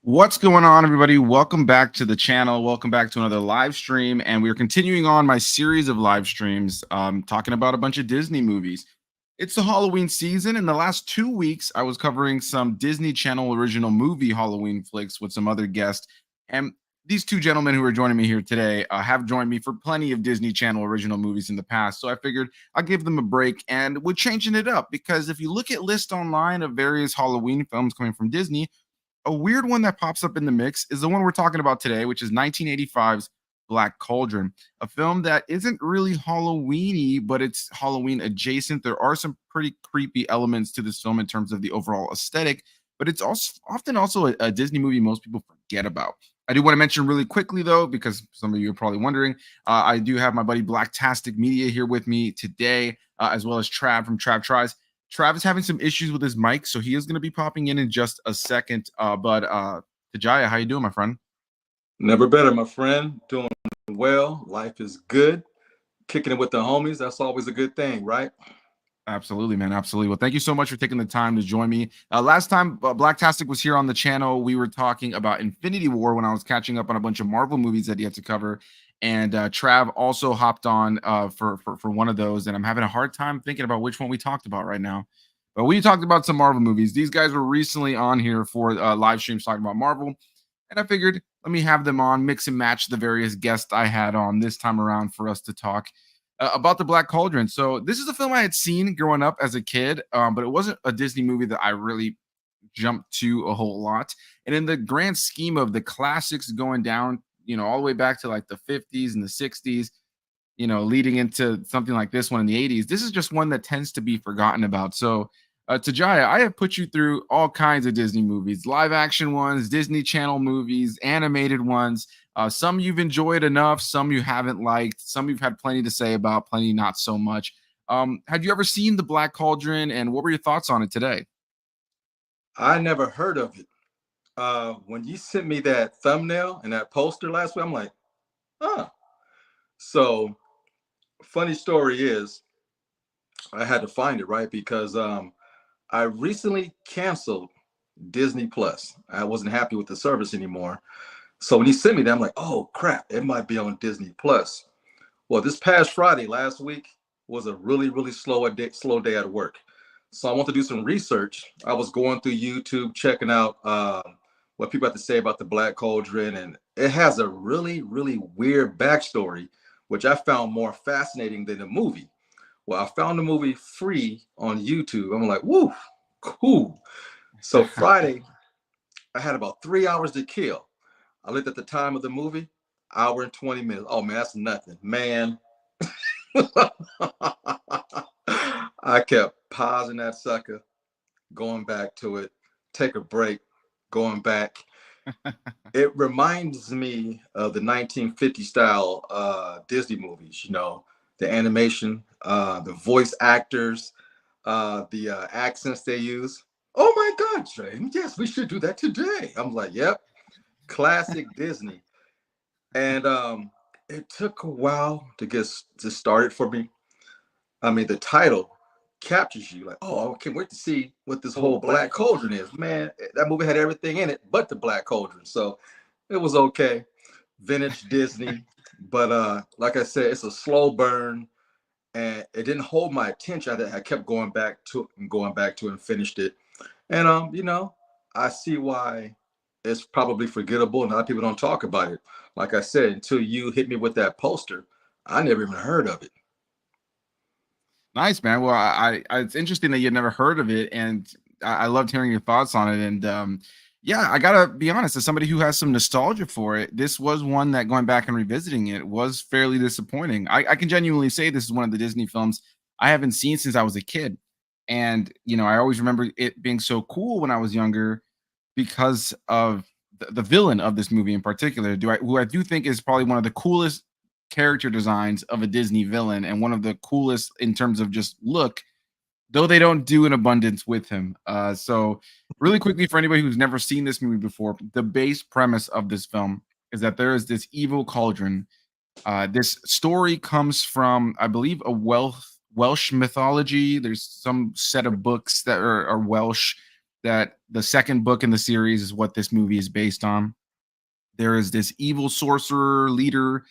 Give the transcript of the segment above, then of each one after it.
What's going on, everybody? Welcome back to the channel. Welcome back to another live stream. And we're continuing on my series of live streams talking about a bunch of Disney movies. It's the Halloween season. In the last 2 weeks, I was covering some Disney Channel original movie Halloween flicks with some other guests. And these two gentlemen who are joining me here today have joined me for plenty of Disney Channel original movies in the past. So I figured I'll give them a break, and we're changing it up because if you look at lists online of various Halloween films coming from Disney, a weird one that pops up in the mix is the one we're talking about today, which is 1985's Black Cauldron, a film that isn't really Halloweeny, but it's Halloween adjacent. There are some pretty creepy elements to this film in terms of the overall aesthetic, but it's also often a Disney movie most people forget about. I do want to mention really quickly, though, because some of you are probably wondering, I do have my buddy Blacktastic Media here with me today, as well as Trav from TravTries. Trav is having some issues with his mic, so he is going to be popping in just a second. But Tajaya, how you doing, my friend? Never better, my friend. Doing well. Life is good. Kicking it with the homies. That's always a good thing, right? Absolutely, man. Absolutely. Well, thank you so much for taking the time to join me. Last time Blacktastic was here on the channel, we were talking about Infinity War when I was catching up on a bunch of Marvel movies that he had to cover. And Trav also hopped on for one of those. And I'm having a hard time thinking about which one we talked about right now. But we talked about some Marvel movies. These guys were recently on here for live streams talking about Marvel. And I figured let me have them on, mix and match the various guests I had on this time around for us to talk about the Black Cauldron. So this is a film I had seen growing up as a kid, but it wasn't a Disney movie that I really jumped to a whole lot. And in the grand scheme of the classics going down, all the way back to like the 50s and the 60s, leading into something like this one in the 80s, this is just one that tends to be forgotten about. So, Tajaya, I have put you through all kinds of Disney movies, live action ones, Disney Channel movies, animated ones. Some you've enjoyed enough, some you haven't liked, some you've had plenty to say about, plenty not so much. Had you ever seen The Black Cauldron, and what were your thoughts on it today? I never heard of it. When you sent me that thumbnail and that poster last week, I'm like, huh. So, funny story is, I had to find it, right? Because I recently canceled Disney Plus. I wasn't happy with the service anymore. So when you sent me that, I'm like, oh crap, it might be on Disney Plus. Well, this past Friday, last week, was a really, really slow day at work. So I want to do some research. I was going through YouTube, checking out what people have to say about the Black Cauldron, and it has a really, really weird backstory, which I found more fascinating than the movie. Well, I found the movie free on YouTube. I'm like, woo, cool. So Friday, I had about 3 hours to kill. I looked at the time of the movie, hour and 20 minutes. Oh man, that's nothing. Man. I kept pausing that sucker, going back to it, take a break, going back. It reminds me of the 1950 style Disney movies, the animation, the voice actors, the accents they use. Oh my God, Trey, yes, we should do that today. I'm like, yep, classic Disney. And it took a while to get to started for me. I mean, the title captures you like, oh, I can't wait to see what this whole Black Cauldron is. Man, that movie had everything in it but the Black Cauldron. So it was okay. Vintage Disney. But like I said, it's a slow burn and it didn't hold my attention. I kept going back to it and going back to it and finished it. And I see why it's probably forgettable and a lot of people don't talk about it. Like I said, until you hit me with that poster, I never even heard of it. Nice, man. Well, it's interesting that you'd never heard of it, and I loved hearing your thoughts on it. And yeah, I gotta be honest, as somebody who has some nostalgia for it, this was one that going back and revisiting it was fairly disappointing. I can genuinely say this is one of the Disney films I haven't seen since I was a kid, and I always remember it being so cool when I was younger because of the villain of this movie in particular. Who I do think is probably one of the coolest character designs of a Disney villain and one of the coolest in terms of just look, though they don't do an abundance with him. So really quickly, for anybody who's never seen this movie before, the base premise of this film is that there is this evil cauldron. This story comes from, I believe, a Welsh mythology. There's some set of books that are Welsh, that the second book in the series is what this movie is based on. There is this evil sorcerer leader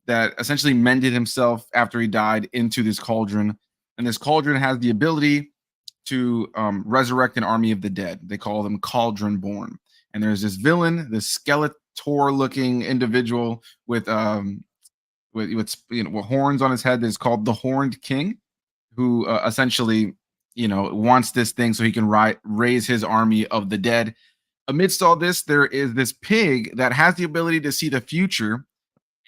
that essentially mended himself after he died into this cauldron. And this cauldron has the ability to resurrect an army of the dead. They call them Cauldron born. And there's this villain, this Skeletor looking individual with horns on his head that is called the Horned King, who essentially wants this thing so he can raise his army of the dead. Amidst all this, there is this pig that has the ability to see the future,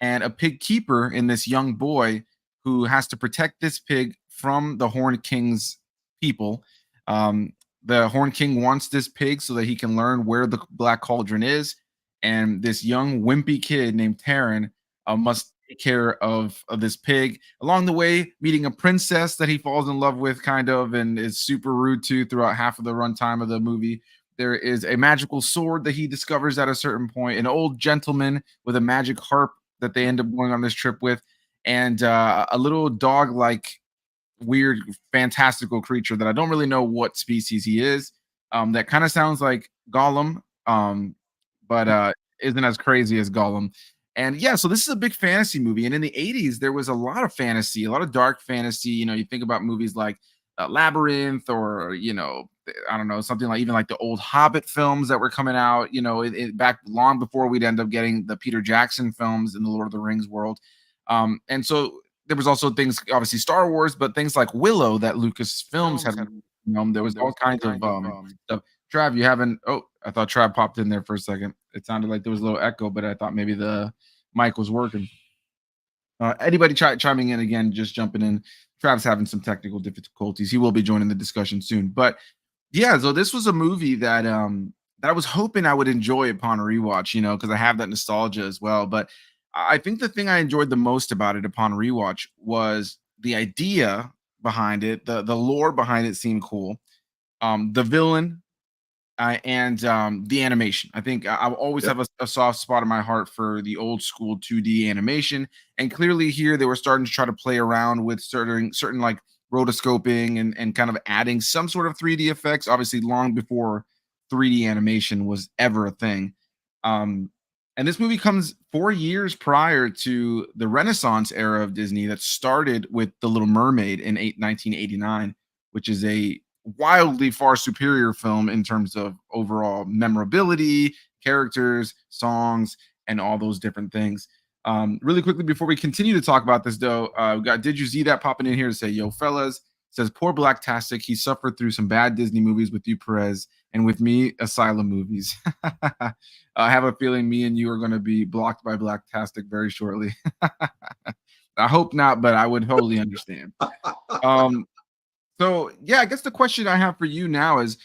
and a pig keeper in this young boy who has to protect this pig from the Horned King's people. The Horned King wants this pig so that he can learn where the Black Cauldron is, and this young wimpy kid named Taryn must take care of this pig. Along the way, meeting a princess that he falls in love with, kind of, and is super rude to throughout half of the runtime of the movie. There is a magical sword that he discovers at a certain point, an old gentleman with a magic harp that they end up going on this trip with, and a little dog-like, weird, fantastical creature that I don't really know what species he is. That kind of sounds like Gollum, but isn't as crazy as Gollum. And yeah, so this is a big fantasy movie. And in the 80s, there was a lot of fantasy, a lot of dark fantasy. You think about movies like Labyrinth, or, I don't know, something like even like the old Hobbit films that were coming out, back long before we'd end up getting the Peter Jackson films in the Lord of the Rings world. And so there was also things, obviously Star Wars, but things like Willow that Lucasfilms had. There was all kinds of stuff. Trav, you haven't. Oh, I thought Trav popped in there for a second. It sounded like there was a little echo, but I thought maybe the mic was working. Anybody chiming in again, just jumping in. Trav's having some technical difficulties. He will be joining the discussion soon. But yeah, so this was a movie that that I was hoping I would enjoy upon a rewatch, because I have that nostalgia as well. But I think the thing I enjoyed the most about it upon rewatch was the idea behind it. The lore behind it seemed cool. The villain, and the animation. I think I always have a soft spot in my heart for the old school 2D animation, and clearly here they were starting to try to play around with certain like rotoscoping and kind of adding some sort of 3D effects. Obviously, long before 3D animation was ever a thing. And this movie comes 4 years prior to the Renaissance era of Disney that started with The Little Mermaid in 1989, which is a wildly far superior film in terms of overall memorability, characters, songs, and all those different things. Really quickly before we continue to talk about this, though, we got Did You See That popping in here to say, yo, fellas, says, poor Blacktastic. He suffered through some bad Disney movies with you, Perez, and with me, Asylum movies. I have a feeling me and you are going to be blocked by Blacktastic very shortly. I hope not, but I would totally understand. So yeah, I guess the question I have for you now is,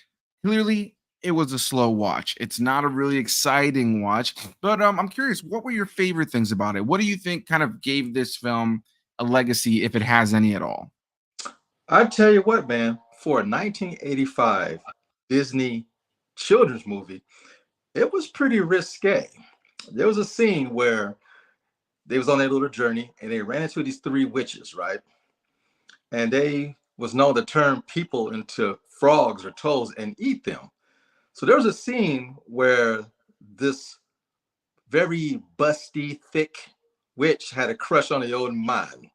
clearly it was a slow watch. It's not a really exciting watch, but I'm curious, what were your favorite things about it? What do you think kind of gave this film a legacy, if it has any at all? I tell you what, man, for a 1985 Disney children's movie, it was pretty risque. There was a scene where they was on their little journey and they ran into these three witches, right? And they was known to turn people into frogs or toads and eat them. So there was a scene where this very busty, thick witch had a crush on the old man.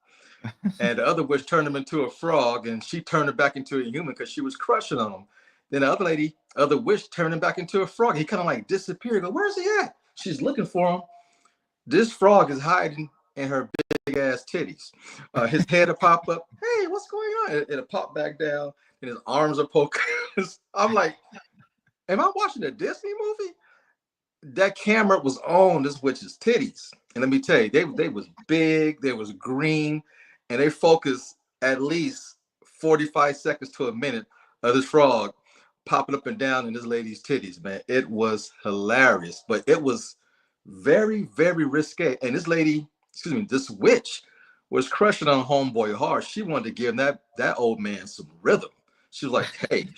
And the other witch turned him into a frog, and she turned him back into a human because she was crushing on him. Then the other witch turned him back into a frog. He kind of like disappeared. Go, where's he at? She's looking for him. This frog is hiding in her big ass titties. His head will pop up. Hey, what's going on? It'll pop back down, and his arms are poking. I'm like, am I watching a Disney movie? That camera was on this witch's titties. And let me tell you, they was big, they was green, and they focused at least 45 seconds to a minute of this frog popping up and down in this lady's titties, man. It was hilarious, but it was very, very risque. And this lady, this witch was crushing on homeboy hard. She wanted to give that old man some rhythm. She was like, hey,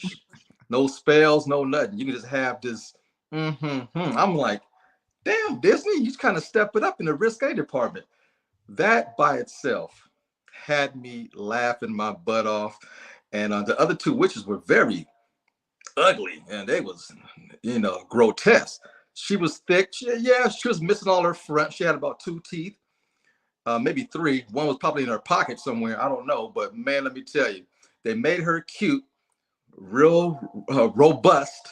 no spells, no nothing. You can just have this. I'm like, damn, Disney, you kind of step it up in the risque department. That by itself had me laughing my butt off. And the other two witches were very ugly and they was, grotesque. She was thick. She was missing all her front. She had about 2 teeth, maybe 3. One was probably in her pocket somewhere. I don't know. But man, let me tell you, they made her cute, real robust,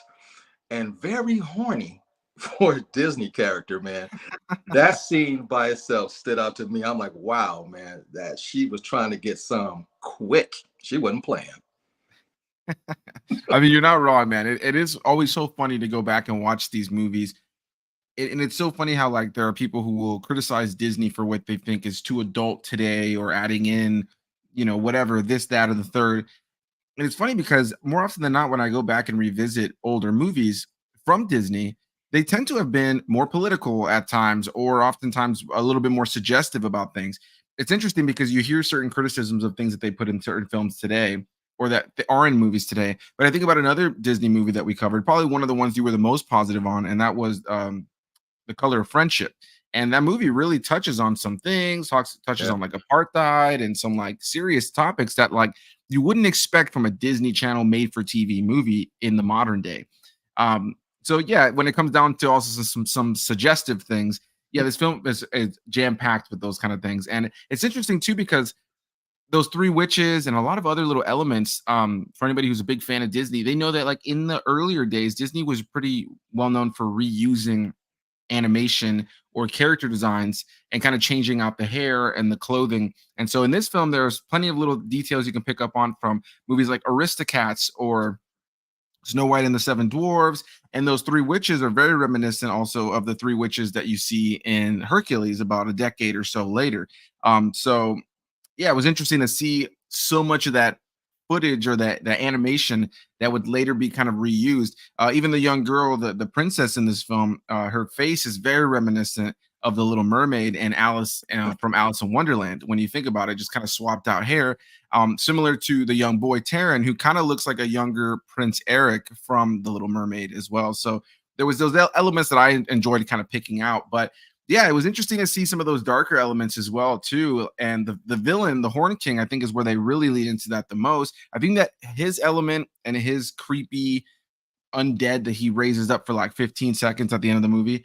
and very horny for a Disney character, man. That scene by itself stood out to me. I'm like, wow, man, that she was trying to get some quick. She wasn't playing. I mean, you're not wrong, man. It is always so funny to go back and watch these movies. And it's so funny how like there are people who will criticize Disney for what they think is too adult today or adding in, whatever, this, that, or the third. And it's funny because more often than not, when I go back and revisit older movies from Disney, they tend to have been more political at times, or oftentimes a little bit more suggestive about things. It's interesting because you hear certain criticisms of things that they put in certain films today, or that they are in movies today. But I think about another Disney movie that we covered, probably one of the ones you were the most positive on, and that was The Color of Friendship. And that movie really touches on some things, touches Yeah. on like apartheid and some like serious topics that like you wouldn't expect from a Disney Channel made for TV movie in the modern day. So yeah, when it comes down to also some suggestive things, yeah, this film is jam packed with those kind of things, and it's interesting too because those 3 witches and a lot of other little elements. For anybody who's a big fan of Disney, they know that like in the earlier days, Disney was pretty well known for reusing animation or character designs and kind of changing out the hair and the clothing. And so in this film, there's plenty of little details you can pick up on from movies like Aristocats or Snow White and the Seven Dwarves. And those 3 witches are very reminiscent also of the 3 witches that you see in Hercules about a decade or so later. So yeah, it was interesting to see so much of that footage or that animation that would later be kind of reused. Even the young girl, the princess in this film, her face is very reminiscent of the Little Mermaid and Alice from Alice in Wonderland. When you think about it, just kind of swapped out hair, similar to the young boy Taran, who kind of looks like a younger Prince Eric from the Little Mermaid as well. So there was those elements that I enjoyed kind of picking out, but yeah, it was interesting to see some of those darker elements as well too. And the villain, the Horn King, I think is where they really lead into that the most. I think that his element and his creepy undead that he raises up for like 15 seconds at the end of the movie,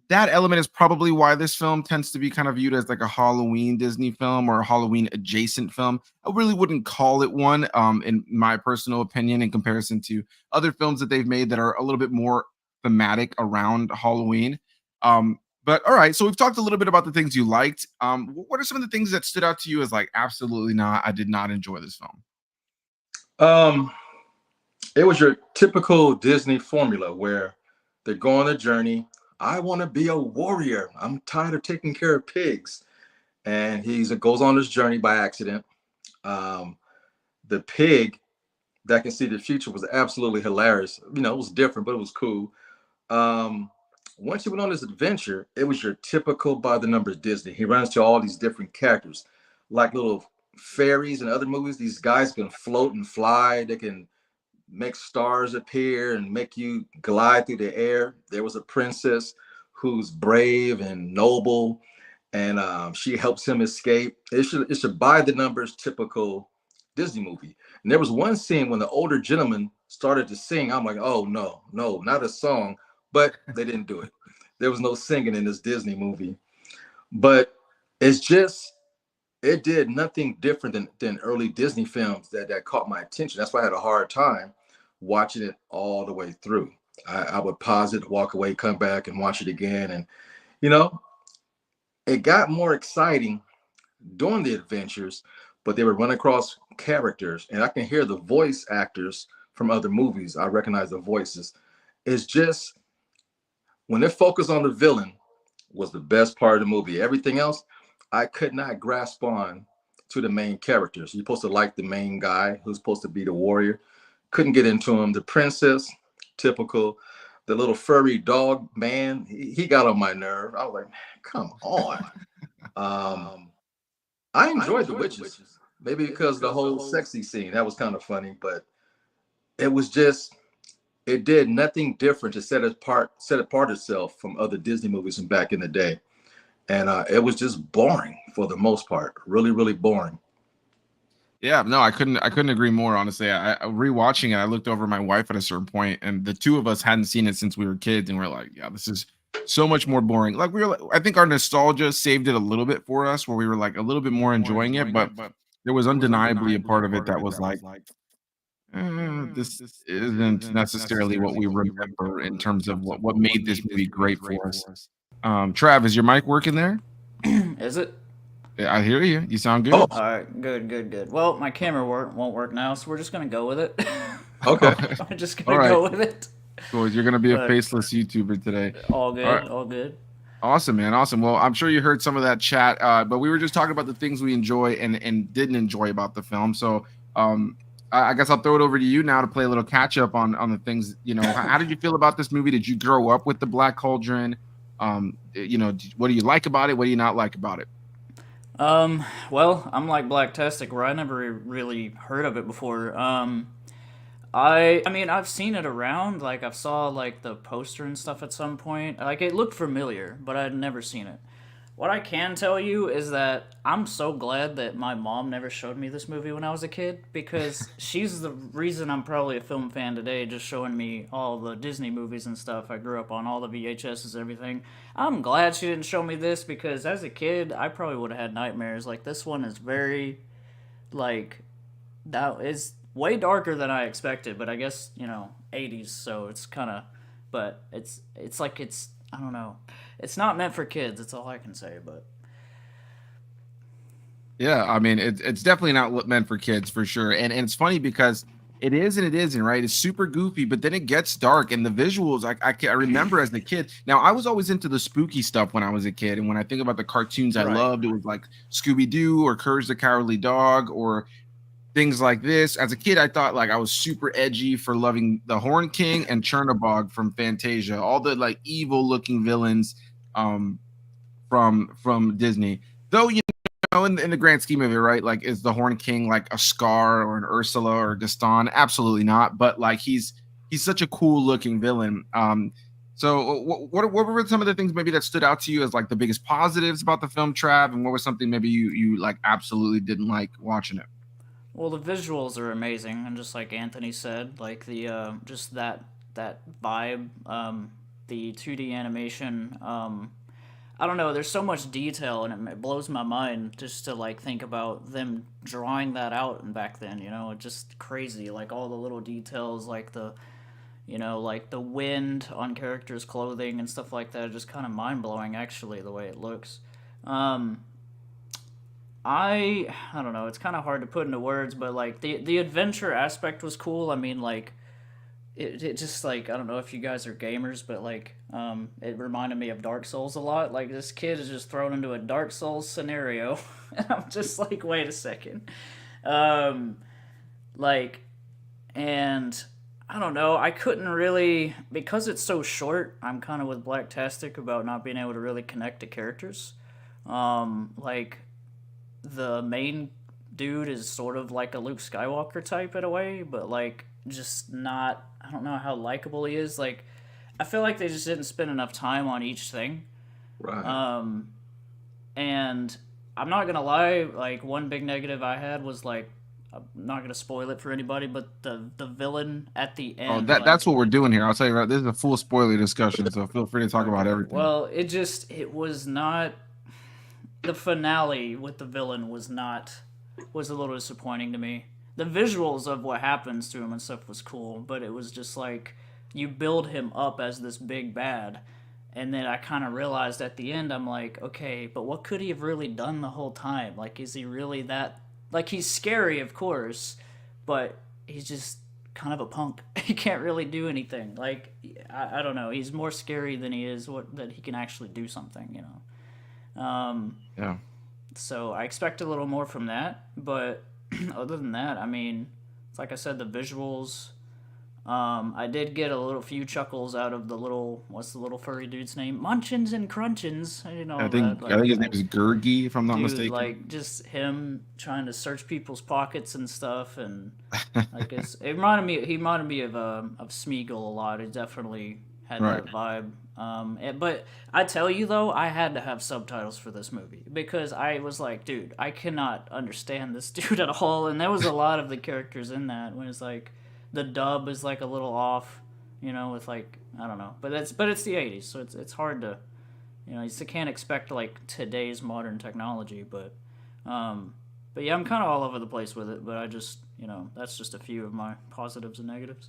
that element is probably why this film tends to be kind of viewed as like a Halloween Disney film or a Halloween adjacent film. I really wouldn't call it one, in my personal opinion, in comparison to other films that they've made that are a little bit more thematic around Halloween. But all right, so we've talked a little bit about the things you liked. What are some of the things that stood out to you as like absolutely not, I did not enjoy this film? It was your typical Disney formula where they go on a journey. I want to be a warrior. I'm tired of taking care of pigs. And he goes on this journey by accident. The pig that can see the future was absolutely hilarious. It was different, but it was cool. Once he went on this adventure, it was your typical by the numbers Disney. He runs to all these different characters, like little fairies in other movies. These guys can float and fly. They can make stars appear and make you glide through the air. There was a princess who's brave and noble, and she helps him escape. It's a by the numbers typical Disney movie. And there was one scene when the older gentleman started to sing. I'm like, oh no, not a song, but they didn't do it. There was no singing in this Disney movie, but it did nothing different than early Disney films that caught my attention. That's why I had a hard time watching it all the way through. I would pause it, walk away, come back and watch it again. And, it got more exciting during the adventures, but they would run across characters and I can hear the voice actors from other movies. I recognize the voices. It's just when they focus on the villain was the best part of the movie. Everything else, I could not grasp on to the main characters. You're supposed to like the main guy who's supposed to be the warrior. Couldn't get into him. The princess, typical. The little furry dog man, he got on my nerve. I was like, come on. I enjoyed the witches, maybe because the whole sexy scene, that was kind of funny, but it did nothing different to set apart itself from other Disney movies from back in the day. And it was just boring for the most part, really, really boring. Yeah, no, I couldn't agree more. Honestly, rewatching it, I looked over at my wife at a certain point, and the two of us hadn't seen it since we were kids, and we're like, yeah, this is so much more boring. Like we were, I think our nostalgia saved it a little bit for us, where we were like a little bit more enjoying it, but there was undeniably a part of it that was like, this isn't necessarily what we remember in terms of what made this movie great for us. Trav, is your mic working there? Is it? Yeah, I hear you. You sound good. Oh, All right, good. Well, my camera won't work now, so we're just gonna go with it. okay. We're just All gonna right. go with it. Cool. You're gonna be a But faceless YouTuber today. all All right. good, all good. Awesome, man. Awesome. Well, I'm sure you heard some of that chat, but we were just talking about the things we enjoy and didn't enjoy about the film. So, I guess I'll throw it over to you now to play a little catch up on the things. How did you feel about this movie? Did you grow up with the Black Cauldron? What do you like about it? What do you not like about it? Well, I'm like Blacktastic, where I never really heard of it before. I mean, I've seen it around. Like, I've saw like the poster and stuff at some point. Like, it looked familiar, but I'd never seen it. What I can tell you is that I'm so glad that my mom never showed me this movie when I was a kid, because she's the reason I'm probably a film fan today, just showing me all the Disney movies and stuff I grew up on, all the VHSs and everything. I'm glad she didn't show me this, because as a kid, I probably would have had nightmares. Like, this one is very, like, that is way darker than I expected, but I guess, 80s, so it's kind of, but it's like I don't know. It's not meant for kids. That's all I can say. But Yeah, I mean, it's definitely not meant for kids for sure. And it's funny because it is and it isn't, right? It's super goofy, but then it gets dark, and the visuals. I remember as a kid. Now, I was always into the spooky stuff when I was a kid, and when I think about the cartoons I right, loved, it was like Scooby Doo or Courage the Cowardly Dog or things like this. As a kid, I thought like I was super edgy for loving the Horn King and Chernabog from Fantasia, all the like evil looking villains um, from Disney. Though in the grand scheme of it, right? Like, is the Horn King like a Scar or an Ursula or Gaston? Absolutely not. But like he's such a cool looking villain. So what were some of the things maybe that stood out to you as like the biggest positives about the film, Trav? And what was something maybe you like absolutely didn't like watching it? well, the visuals are amazing, and just like Anthony said, like the just that vibe, the 2D animation. I don't know. There's so much detail, and it blows my mind just to like think about them drawing that out and back then. It's just crazy. Like all the little details, like like the wind on characters' clothing and stuff like that. Just kind of mind blowing, actually, the way it looks. Um, I don't know. It's kind of hard to put into words, but like the adventure aspect was cool. I mean, like it just like, I don't know if you guys are gamers, but like it reminded me of Dark Souls a lot. Like, this kid is just thrown into a Dark Souls scenario, and I'm just like, wait a second, um, like, and I don't know. I couldn't really, because it's so short. I'm kind of with Blacktastic about not being able to really connect to characters. Like, the main dude is sort of like a Luke Skywalker type in a way, but like just not. I don't know how likable he is. Like, I feel like they just didn't spend enough time on each thing. Right. Um, and I'm not gonna lie. Like, one big negative I had was like, I'm not gonna spoil it for anybody, but the villain at the Oh, end, that's like, what we're doing here. I'll tell you right. This is a full spoiler discussion, so feel free to talk about okay, everything. well, it was not, the finale with the villain was a little disappointing to me. The visuals of what happens to him and stuff was cool, but it was just like, you build him up as this big bad, and then I kind of realized at the end, I'm like, okay, but what could he have really done the whole time? Like, is he really that, like, he's scary, of course, but he's just kind of a punk. He can't really do anything. Like, I don't know. He's more scary than he is that he can actually do something. Yeah. So I expect a little more from that, but other than that, I mean, like I said, the visuals. I did get a little few chuckles out of what's the little furry dude's name? Munchins and Crunchins. I didn't know that. I Like, think his name is Gurgi, if I'm not dude, mistaken. like, just him trying to search people's pockets and stuff, and like, he reminded me of Smeagol a lot. It definitely had Right. that vibe. But I tell you though, I had to have subtitles for this movie because I was like, dude, I cannot understand this dude at all. And there was a lot of the characters in that when it's like the dub is like a little off, with like I don't know, but it's the '80s, so it's hard to, you can't expect like today's modern technology, but yeah, I'm kind of all over the place with it. But I just, that's just a few of my positives and negatives.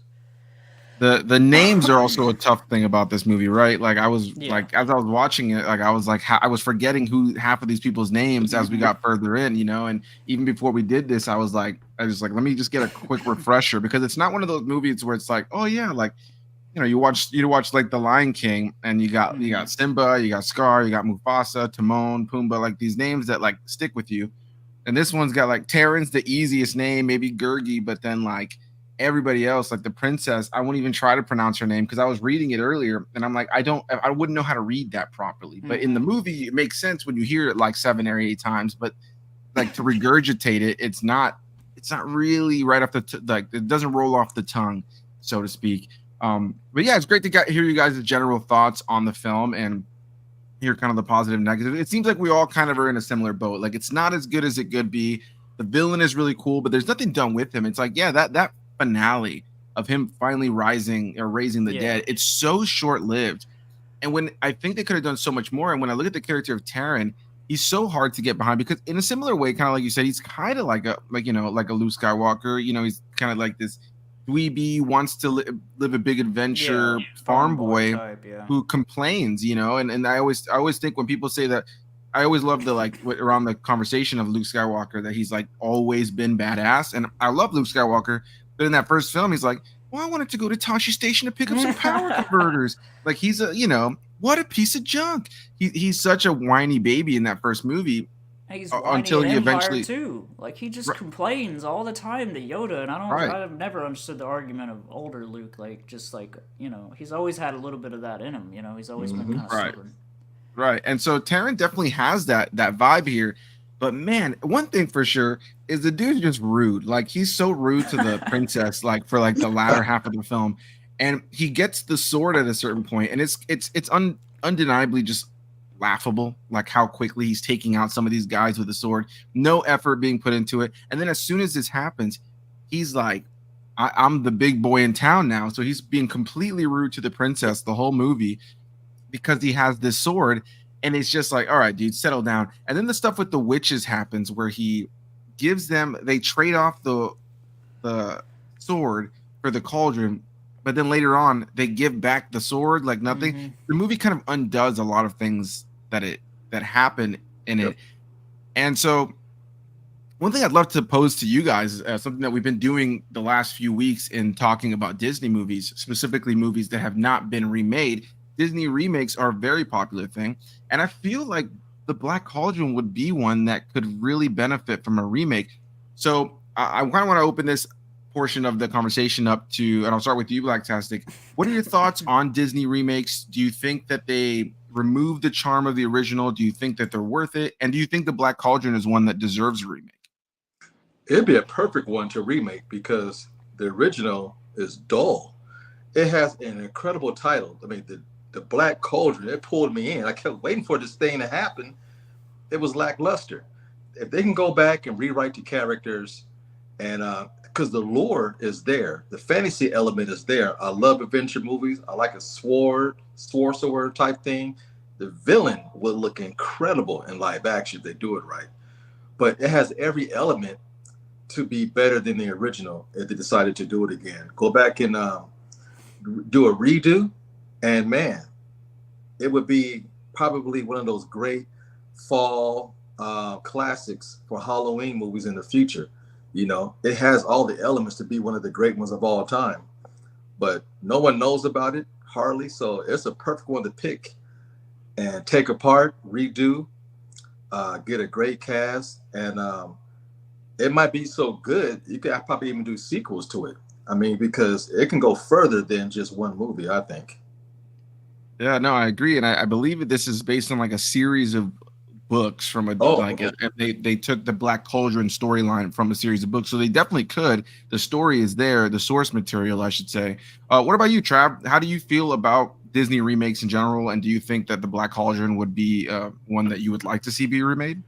The names are also a tough thing about this movie, right? Like I was Yeah. like as I was watching it, like I was like I was forgetting who half of these people's names as we got further in, and even before we did this, I was like let me just get a quick refresher because it's not one of those movies where it's like, oh yeah, like you watch like The Lion King and you got Simba, you got Scar, you got Mufasa, Timon, Pumbaa, like these names that like stick with you. And this one's got like Terran's the easiest name, maybe Gurgi, but then like everybody else, like the princess, I won't even try to pronounce her name because I was reading it earlier and I'm like, I wouldn't know how to read that properly. But in the movie, it makes sense when you hear it like 7 or 8 times, but like to regurgitate it, it's not really right off like it doesn't roll off the tongue, so to speak. But yeah, it's great to hear you guys' general thoughts on the film and hear kind of the positive and negative. It seems like we all kind of are in a similar boat. Like it's not as good as it could be. The villain is really cool, but there's nothing done with him. It's like, yeah, that finale of him finally rising or raising the dead, it's so short-lived. And when I think they could have done so much more, and when I look at the character of Taron, he's so hard to get behind because in a similar way, kind of like you said, he's kind of like a like Luke Skywalker. He's kind of like this dweeby, wants to live a big adventure farm boy type, yeah. who complains, and I always think when people say that, I always love the like around the conversation of Luke Skywalker that he's like always been badass, and I love Luke Skywalker, but in that first film he's like, well, I wanted to go to Tashi Station to pick up some power converters. Like he's what a piece of junk. He's such a whiny baby in that first movie. He's Until he eventually too. Like he just complains all the time to Yoda, and I've never understood the argument of older Luke. Like just like he's always had a little bit of that in him. He's always been kind of stubborn. Right, and so Taron definitely has that vibe here. But man, one thing for sure is the dude's just rude. Like he's so rude to the princess, like for like the latter half of the film, and he gets the sword at a certain point, and it's undeniably just laughable, like how quickly he's taking out some of these guys with a sword, no effort being put into it. And then as soon as this happens, he's like, I'm the big boy in town now. So he's being completely rude to the princess the whole movie because he has this sword. And it's just like, all right, dude, settle down. And then the stuff with the witches happens where he gives them, they trade off the sword for the cauldron, but then later on they give back the sword like nothing. The movie kind of undoes a lot of things that happen in it. And so one thing I'd love to pose to you guys is something that we've been doing the last few weeks in talking about Disney movies, specifically movies that have not been remade. Disney remakes are a very popular thing, and I feel like the Black Cauldron would be one that could really benefit from a remake. So I kind of want to open this portion of the conversation up to, and I'll start with you, Blacktastic. What are your thoughts on Disney remakes? Do you think that they remove the charm of the original? Do you think that they're worth it? And do you think the Black Cauldron is one that deserves a remake? It'd be a perfect one to remake because the original is dull. It has an incredible title. I mean, the Black Cauldron, it pulled me in. I kept waiting for this thing to happen. It was lackluster. If they can go back and rewrite the characters, and because the lore is there, the fantasy element is there. I love adventure movies. I like a sword type thing. The villain would look incredible in live action if they do it right. But it has every element to be better than the original if they decided to do it again. Go back and do a redo, and man, it would be probably one of those great fall classics for Halloween movies in the future. It has all the elements to be one of the great ones of all time, but no one knows about it hardly. So it's a perfect one to pick and take apart, redo, get a great cast, and it might be so good you could probably even do sequels to it. I mean, because it can go further than just one movie, I think. Yeah, no, I agree. And I believe this is based on like a series of books from a Oh, like okay. they took the Black Cauldron storyline from a series of books, so they definitely could. The story is there, the source material, I should say. What about you, Trav? How do you feel about Disney remakes in general, and do you think that the Black Cauldron would be one that you would like to see be remade?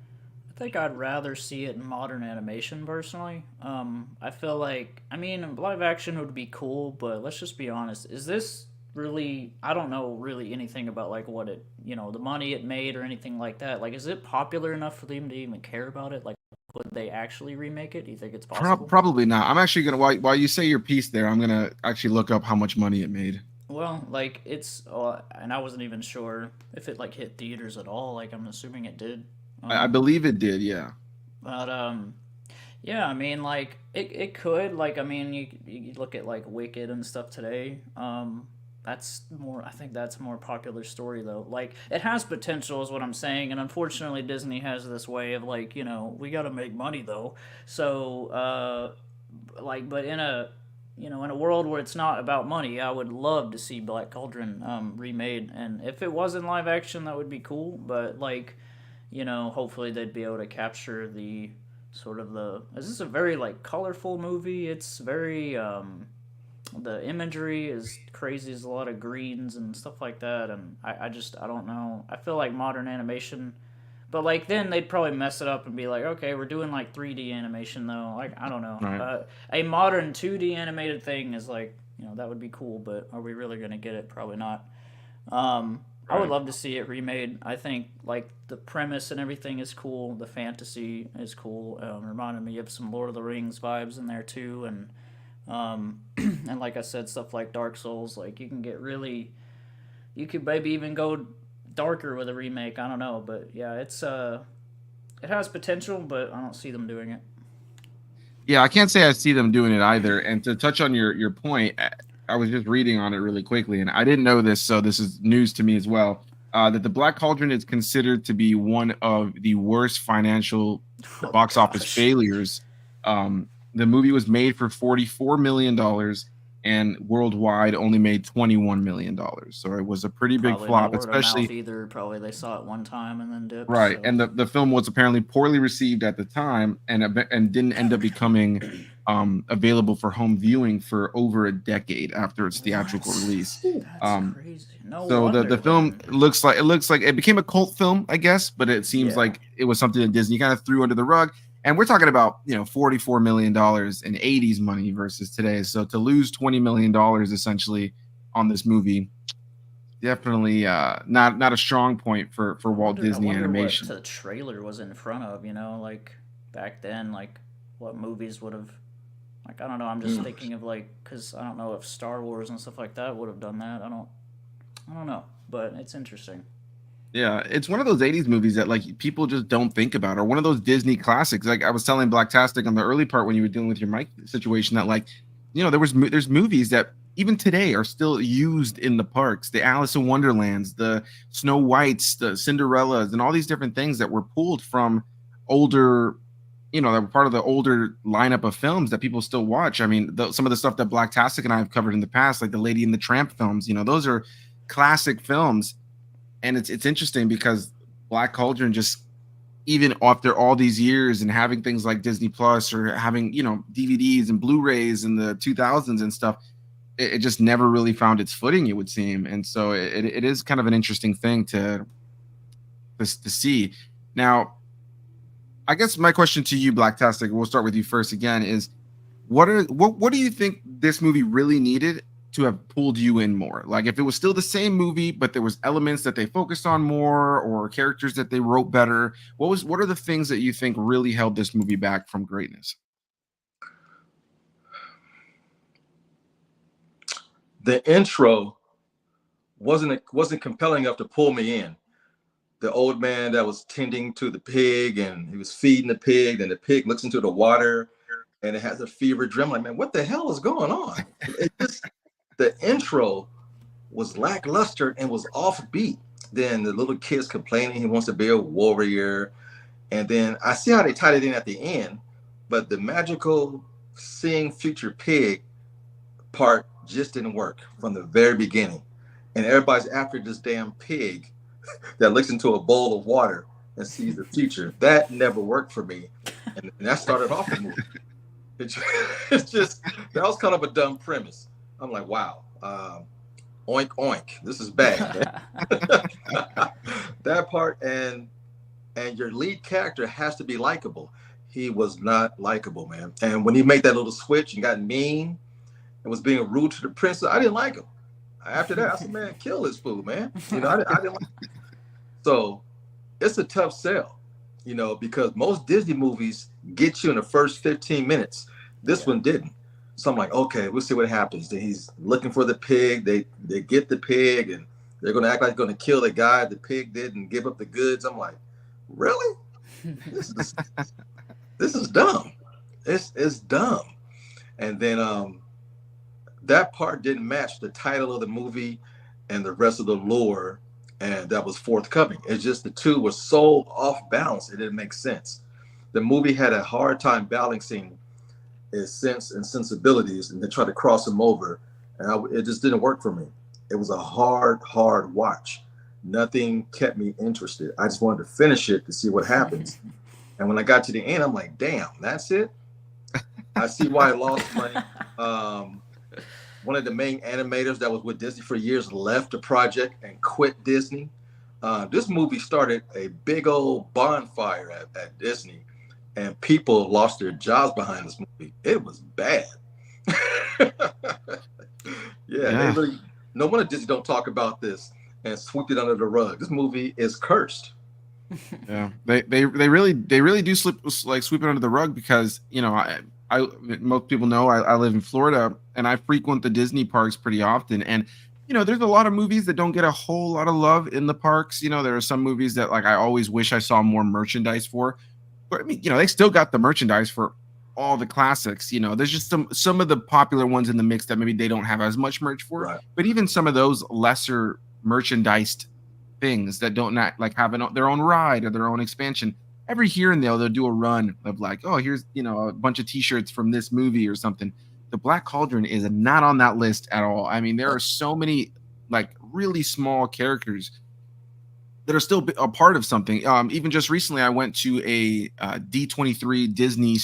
I think I'd rather see it in modern animation personally. I feel like, I mean, live action would be cool, but let's just be honest. Is this really? I don't know really anything about like what it, the money it made or anything like that. Like, is it popular enough for them to even care about it? Like, would they actually remake it? Do you think it's possible? Probably not. I'm actually gonna while you say your piece there, I'm gonna actually look up how much money it made. Well, like it's, and I wasn't even sure if it like hit theaters at all. Like, I'm assuming it did. I Um, believe it did. Yeah. but Yeah, I mean, like it could, like, I mean, you look at like Wicked and stuff today. That's more. I think that's a more popular story though. Like it has potential, is what I'm saying, and unfortunately, Disney has this way of like, we got to make money though. So, like, but in a world where it's not about money, I would love to see Black Cauldron remade, and if it was in live action, that would be cool. But like, hopefully they'd be able to capture the sort of the. This is a very like colorful movie. It's very the imagery is crazy. There's a lot of greens and stuff like that, and I don't know. I feel like modern animation, but like then they'd probably mess it up and be like, okay, we're doing like 3D animation though. Like I don't know. Right. A modern 2D animated thing is like, that would be cool, but are we really gonna get it? Probably not. I would Right. love to see it remade. I think like the premise and everything is cool. The fantasy is cool. Reminded me of some Lord of the Rings vibes in there too, and and like I said, stuff like Dark Souls. Like you could maybe even go darker with a remake. I don't know, but yeah, it has potential, but I don't see them doing it. Yeah, I can't say I see them doing it either. And to touch on your point, I was just reading on it really quickly, and I didn't know this, so this is news to me as well. That the Black Cauldron is considered to be one of the worst financial Oh box office gosh, failures. The movie was made for $44 million and worldwide only made $21 million. So it was a pretty big probably not flop, word of mouth especially. either. Probably they saw it one time and then dipped. Right, So and the film was apparently poorly received at the time, and didn't end up becoming available for home viewing for over a decade after its theatrical what? release. That's Um, crazy. No so the wonder film then. looks like it became a cult film, I guess, but it seems Yeah. like it was something that Disney kind of threw under the rug. And we're talking about $44 million in '80s money versus today. So to lose $20 million essentially on this movie, definitely not a strong point for I Walt wonder. I Disney wonder what Animation. the trailer was in front of. Like back then, like what movies would have. Like I don't know. I'm just Mm. thinking of like because I don't know if Star Wars and stuff like that would have done that. I don't know. But it's interesting. Yeah, it's one of those '80s movies that like people just don't think about, or one of those Disney classics. Like I was telling Blacktastic on the early part when you were dealing with your mic situation that like, there's movies that even today are still used in the parks. The Alice in Wonderlands, the Snow Whites, the Cinderellas, and all these different things that were pulled from older, that were part of the older lineup of films that people still watch. I mean, some of the stuff that Blacktastic and I have covered in the past, like the Lady and the Tramp films, those are classic films. And it's interesting because Black Cauldron just, even after all these years and having things like Disney Plus or having DVDs and Blu-rays in the 2000s and stuff, it just never really found its footing, it would seem. And so it is kind of an interesting thing to see. Now, I guess my question to you, Blacktastic, we'll start with you first again, is what do you think this movie really needed to have pulled you in more? Like if it was still the same movie, but there was elements that they focused on more or characters that they wrote better, what are the things that you think really held this movie back from greatness? The intro wasn't compelling enough to pull me in. The old man that was tending to the pig and he was feeding the pig, and the pig looks into the water and it has a fever dream. Like, man, what the hell is going on? The intro was lackluster and was offbeat. Then the little kid's complaining he wants to be a warrior. And then I see how they tied it in at the end, but the magical seeing future pig part just didn't work from the very beginning. And everybody's after this damn pig that looks into a bowl of water. and sees the future. That never worked for me, and that started off the movie. It's just that was kind of a dumb premise. I'm like, wow, oink oink, this is bad, man. That part, and your lead character has to be likable. He was not likable, man. And when he made that little switch and got mean and was being rude to the princess, I didn't like him. After that, I said, man, kill this fool, man. I didn't like him. So it's a tough sell, because most Disney movies get you in the first 15 minutes. This one didn't. So I'm like, okay, we'll see what happens. Then he's looking for the pig. They get the pig, and they're going to act like they're going to kill the guy. The pig didn't give up the goods. I'm like, really? This is dumb. It's dumb. And then that part didn't match the title of the movie and the rest of the lore, and that was forthcoming. It's just the two were so off balance, it didn't make sense. The movie had a hard time balancing its sense and sensibilities, and then try to cross them over, and it just didn't work for me. It was a hard watch. Nothing kept me interested. I just wanted to finish it to see what happens. And when I got to the end, I'm like, damn, that's it? I see why I lost money. One of the main animators that was with Disney for years left the project and quit Disney. This movie started a big old bonfire at Disney, and people lost their jobs behind this movie. It was bad. Yeah. No wonder Disney don't talk about this and sweep it under the rug. This movie is cursed. Yeah, they really do sweep it under the rug, because I most people know I live in Florida, and I frequent the Disney parks pretty often, and there's a lot of movies that don't get a whole lot of love in the parks. There are some movies that I always wish I saw more merchandise for, but I mean, they still got the merchandise for all the classics. There's just some of the popular ones in the mix that maybe they don't have as much merch for, right. But even some of those lesser merchandised things that don't have their own ride or their own expansion, every here and there they'll do a run of oh, here's a bunch of t-shirts from this movie or something. The Black Cauldron is not on that list at all. I mean, there are so many really small characters that are still a part of something. Even just recently I went to a D23 Disney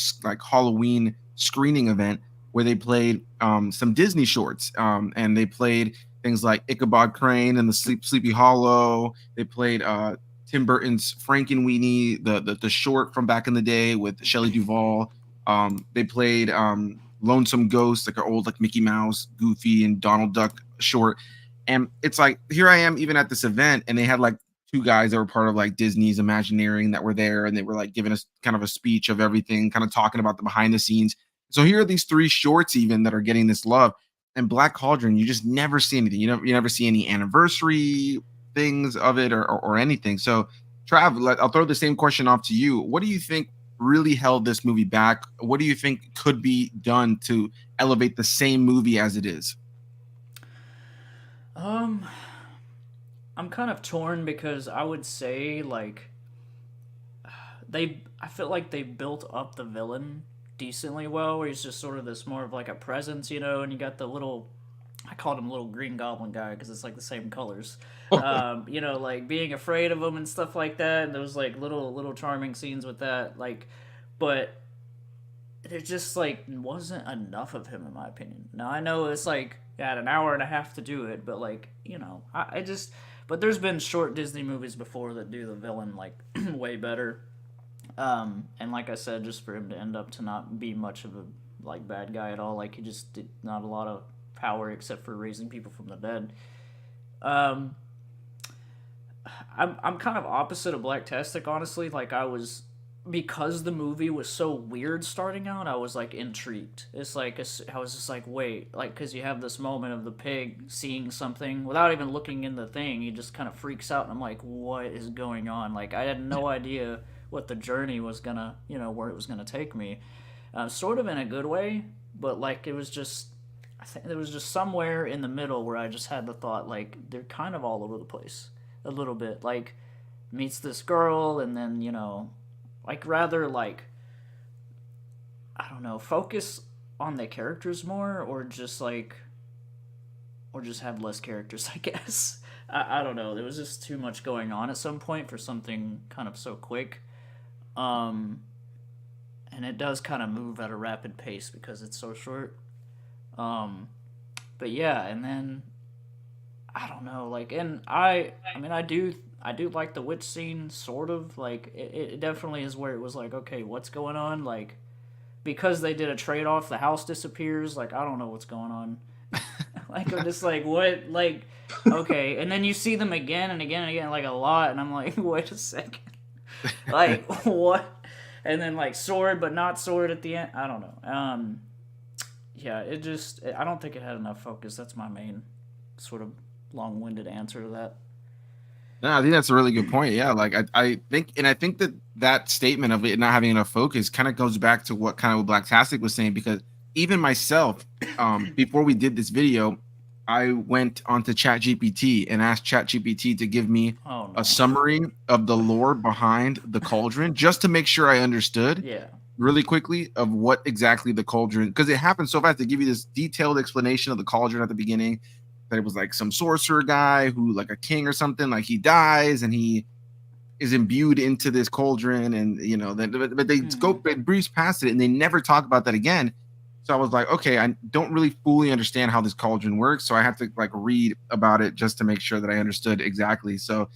Halloween screening event where they played some Disney shorts, and they played things like Ichabod Crane and the Sleepy Hollow. They played Tim Burton's Frankenweenie, the short from back in the day with Shelley Duvall. They played Lonesome Ghost, an old Mickey Mouse, Goofy, and Donald Duck short. And it's here I am even at this event, and they had two guys that were part of Disney's Imagineering that were there, and they were giving us kind of a speech of everything, kind of talking about the behind the scenes. So here are these three shorts even that are getting this love. And Black Cauldron, you just never see anything. You never see any anniversary things of it or anything. So, Trav, I'll throw the same question off to you. What do you think really held this movie back? What do you think could be done to elevate the same movie as it is? I'm kind of torn, because I would say I feel like they built up the villain decently well, where he's just sort of this more of a presence, and you got the little, I called him little green goblin guy because it's the same colors, being afraid of him and stuff like that, and there was little charming scenes with that, but there just wasn't enough of him in my opinion. Now I know it's had an hour and a half to do it, but but there's been short Disney movies before that do the villain way better. And like I said, just for him to end up to not be much of a bad guy at all, he just did not a lot of power except for raising people from the dead. I'm kind of opposite of Blacktastic, honestly. Because the movie was so weird starting out, I was intrigued. It's I was just wait, because you have this moment of the pig seeing something without even looking in the thing. He just kind of freaks out, and I'm like, what is going on? I had no idea what the journey was gonna, where it was gonna take me. Sort of in a good way, but it was just, I think there was just somewhere in the middle where I just had the thought, they're kind of all over the place a little bit. Meets this girl, and then, rather I don't know, focus on the characters more, or just have less characters, I guess. I don't know. There was just too much going on at some point for something kind of so quick. Um, and it does kind of move at a rapid pace because it's so short. Um, but yeah, and then I don't know, like, and I mean, I do like the witch scene, sort of. Like, it definitely is where it was like, okay, what's going on? Like, because they did a trade off, the house disappears. Like, I don't know what's going on. Like, I'm just like, what? Like, okay, and then you see them again and again and again, like a lot, and I'm like, wait a second, like what? And then like sword, but not sword at the end. I don't know. Yeah, I don't think it had enough focus. That's my main sort of long-winded answer to that. No, I think that's a really good point. Yeah, like I think that that statement of it not having enough focus kind of goes back to what kind of what Blacktastic was saying, because even myself, before we did this video, I went onto ChatGPT and asked ChatGPT to give me Oh no. a summary of the lore behind the Cauldron, just to make sure I understood Yeah. really quickly of what exactly the Cauldron, because it happened so fast. To give you this detailed explanation of the Cauldron at the beginning, that it was like some sorcerer guy who, like a king or something, like he dies and he is imbued into this cauldron, and you know, but they scope and breeze past it and they never talk about that again. So I was like, okay, I don't really fully understand how this cauldron works, so I have to like read about it just to make sure that I understood exactly. So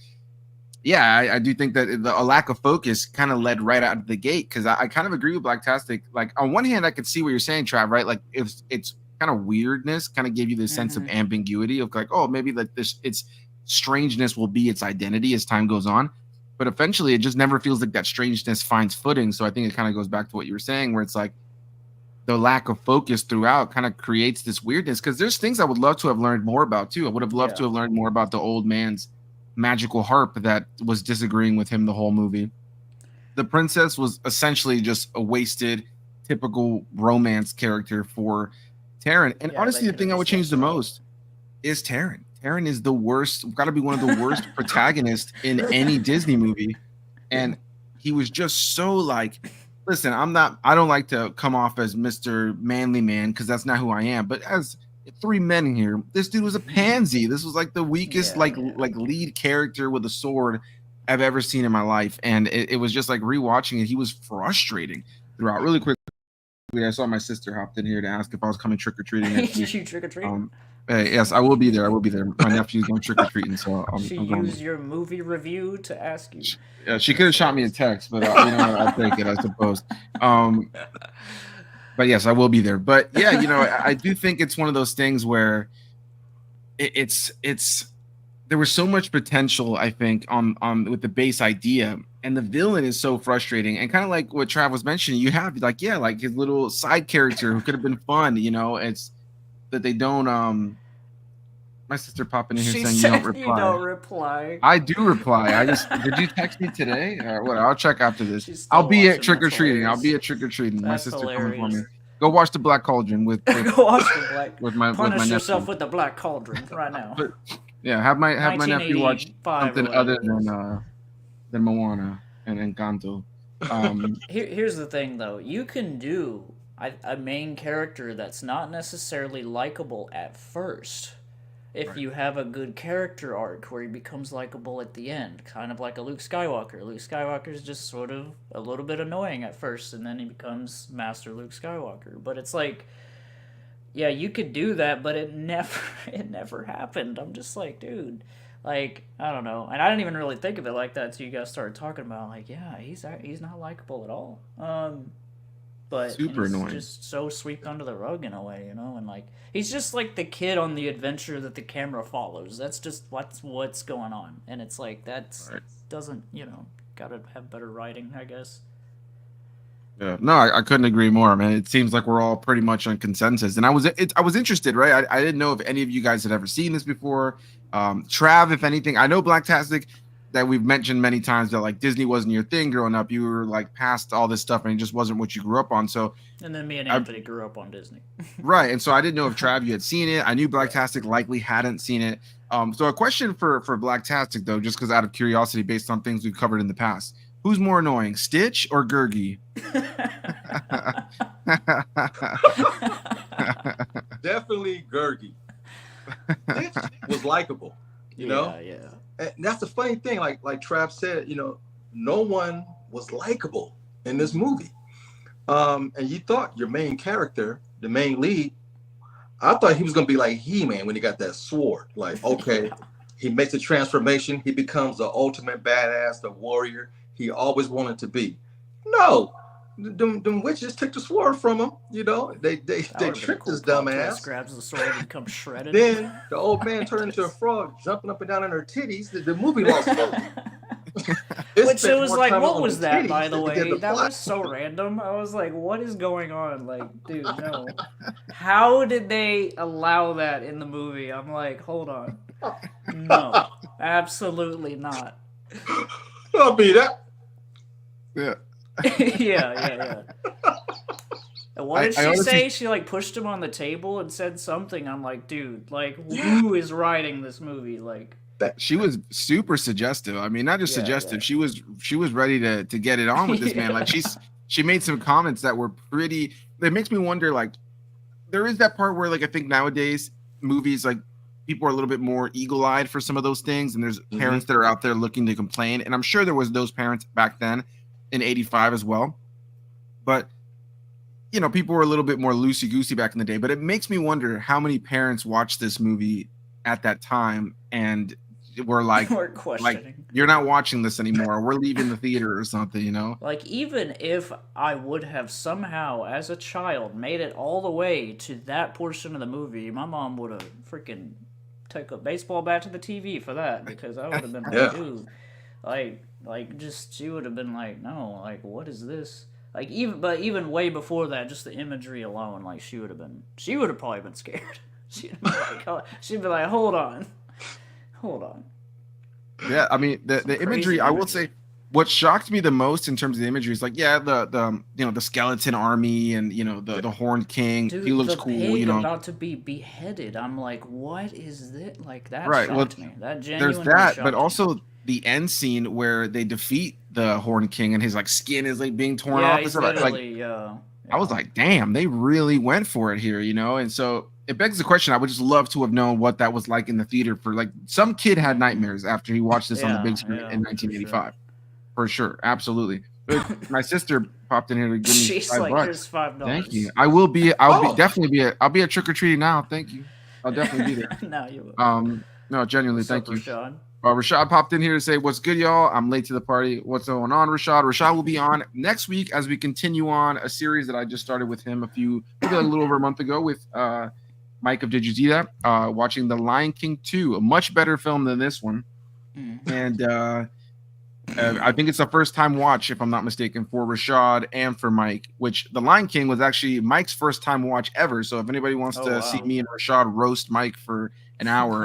yeah, I do think that a lack of focus kind of led right out of the gate, because I kind of agree with Blacktastic. Like, on one hand, I could see what you're saying, Trav, right? Like, if it's kind of weirdness, kind of gave you this sense of ambiguity of like, oh, maybe like this, its strangeness will be its identity as time goes on. But eventually, it just never feels like that strangeness finds footing. So I think it kind of goes back to what you were saying, where it's like the lack of focus throughout kind of creates this weirdness. Because there's things I would love to have learned more about too. I would have loved to have learned more about the old man's magical harp that was disagreeing with him the whole movie. The princess was essentially just a wasted, typical romance character for Taryn. And honestly, the thing I would change the most is Taryn. Taryn is the worst, got to be one of the worst protagonists in any Disney movie. And he was just so like, listen, I don't like to come off as Mr. Manly Man, because that's not who I am. But as three men here, this dude was a pansy. This was like the weakest like lead character with a sword I've ever seen in my life. And it was just like rewatching it, he was frustrating throughout. Really quickly, I saw my sister hopped in here to ask if I was coming trick-or-treating next week. Did you trick-or-treat? Hey, yes, I will be there. I will be there. My nephew's going trick-or-treating, so she I'm going. used your movie review to ask you. Yeah, she could have shot me a text, but you know, I'll take it, I suppose. But yes, I will be there. But yeah, you know, I do think it's one of those things where it's there was so much potential, I think, on with the base idea, and the villain is so frustrating. And kind of like what Trav was mentioning, you have like, yeah, like his little side character who could have been fun, you know. It's that they don't. My sister popping in here saying you don't reply. You don't reply. I do reply. Did you text me today or what? I'll check after this. I'll be at trick or treating. I'll be at trick or treating. My sister coming for me. Go watch the Black Cauldron with go watch the Black. Punish yourself with the Black Cauldron right now. But, yeah, have my nephew watch something other than Moana and Encanto. Here's the thing, though. You can do a main character that's not necessarily likable at first, if you have a good character arc where he becomes likable at the end, kind of like a Luke Skywalker. Luke Skywalker is just sort of a little bit annoying at first, and then he becomes Master Luke Skywalker. But it's like, yeah, you could do that, but it never happened. I'm just like, dude, like, I don't know. And I didn't even really think of it like that until you guys started talking about it. Like, yeah, he's not likable at all. But super annoying. Just so swept under the rug in a way, you know, and like he's just like the kid on the adventure that the camera follows. That's just what's going on, and it's like doesn't, you know, gotta have better writing, I guess. Yeah, no, I couldn't agree more, man. It seems like we're all pretty much on consensus, and I was interested, right? I didn't know if any of you guys had ever seen this before. Trav, if anything, I know Blacktastic, that we've mentioned many times that like Disney wasn't your thing growing up. You were like past all this stuff and it just wasn't what you grew up on. So, and then me and Anthony grew up on Disney. Right. And so I didn't know if Trav, you had seen it. I knew Blacktastic likely hadn't seen it. So a question for Blacktastic though, just because out of curiosity, based on things we've covered in the past, who's more annoying, Stitch or Gurgi? Definitely Gurgi. Stitch was likable. You know? Yeah. And that's the funny thing, like Trav said, no one was likable in this movie. And you thought your main character, the main lead, I thought he was gonna be like He-Man when he got that sword. Like, okay, he makes a transformation, he becomes the ultimate badass, the warrior he always wanted to be. No, them witches took the sword from him. They tricked his dumb ass. Grabs the sword and becomes shredded. Then the old man turned into a frog, jumping up and down on her titties. The movie lost focus. Which it was like, what was that, by the way? That was so random. I was like, what is going on? Like, dude, no. How did they allow that in the movie? I'm like, hold on. No, absolutely not. I'll be that. Yeah. yeah. And what did she say? She like pushed him on the table and said something. I'm like, dude, like, who is writing this movie? Like, she was super suggestive. I mean, not just suggestive. Yeah. She was ready to get it on with this man. Like she made some comments that were pretty. It makes me wonder. Like, there is that part where, like, I think nowadays movies, like, people are a little bit more eagle-eyed for some of those things, and there's parents that are out there looking to complain. And I'm sure there was those parents back then in '85 as well. But people were a little bit more loosey-goosey back in the day. But it makes me wonder how many parents watched this movie at that time and were like, you're not watching this anymore. We're leaving the theater or something, Like, even if I would have somehow, as a child, made it all the way to that portion of the movie, my mom would have freaking took a baseball bat to the TV for that, because I would have been like, dude, she would have been like, no, like, what is this? Like, even way before that, just the imagery alone, like, she would have probably been scared. She'd be like, hold on. Yeah, I mean, the imagery, I will say, what shocked me the most in terms of the imagery is, like, the skeleton army and the Horned King. Dude, he looks the cool. Pig about to be beheaded. I'm like, what is this? Like, that shocked me. That genuinely there's that, shocked but me. also the end scene where they defeat the Horned King and his, like, skin is, like, being torn off. He's literally, I was like, damn, they really went for it here, and so it begs the question. I would just love to have known what that was like in the theater. For, like, some kid had nightmares after he watched this on the big screen in 1985. For sure, absolutely. My sister popped in here to give me She's $5. Like, here's $5. Thank you. I'll be a trick or treating now. Thank you. I'll definitely be there. No, you will. No, genuinely, What's thank up, you. Rashad? Rashad popped in here to say, what's good, y'all? I'm late to the party. What's going on, Rashad? Rashad will be on next week as we continue on a series that I just started with him maybe a little over a month ago with Mike of Did You See That? Watching The Lion King 2, a much better film than this one. And I think it's a first-time watch, if I'm not mistaken, for Rashad and for Mike, which The Lion King was actually Mike's first-time watch ever. So if anybody wants to see me and Rashad roast Mike for an hour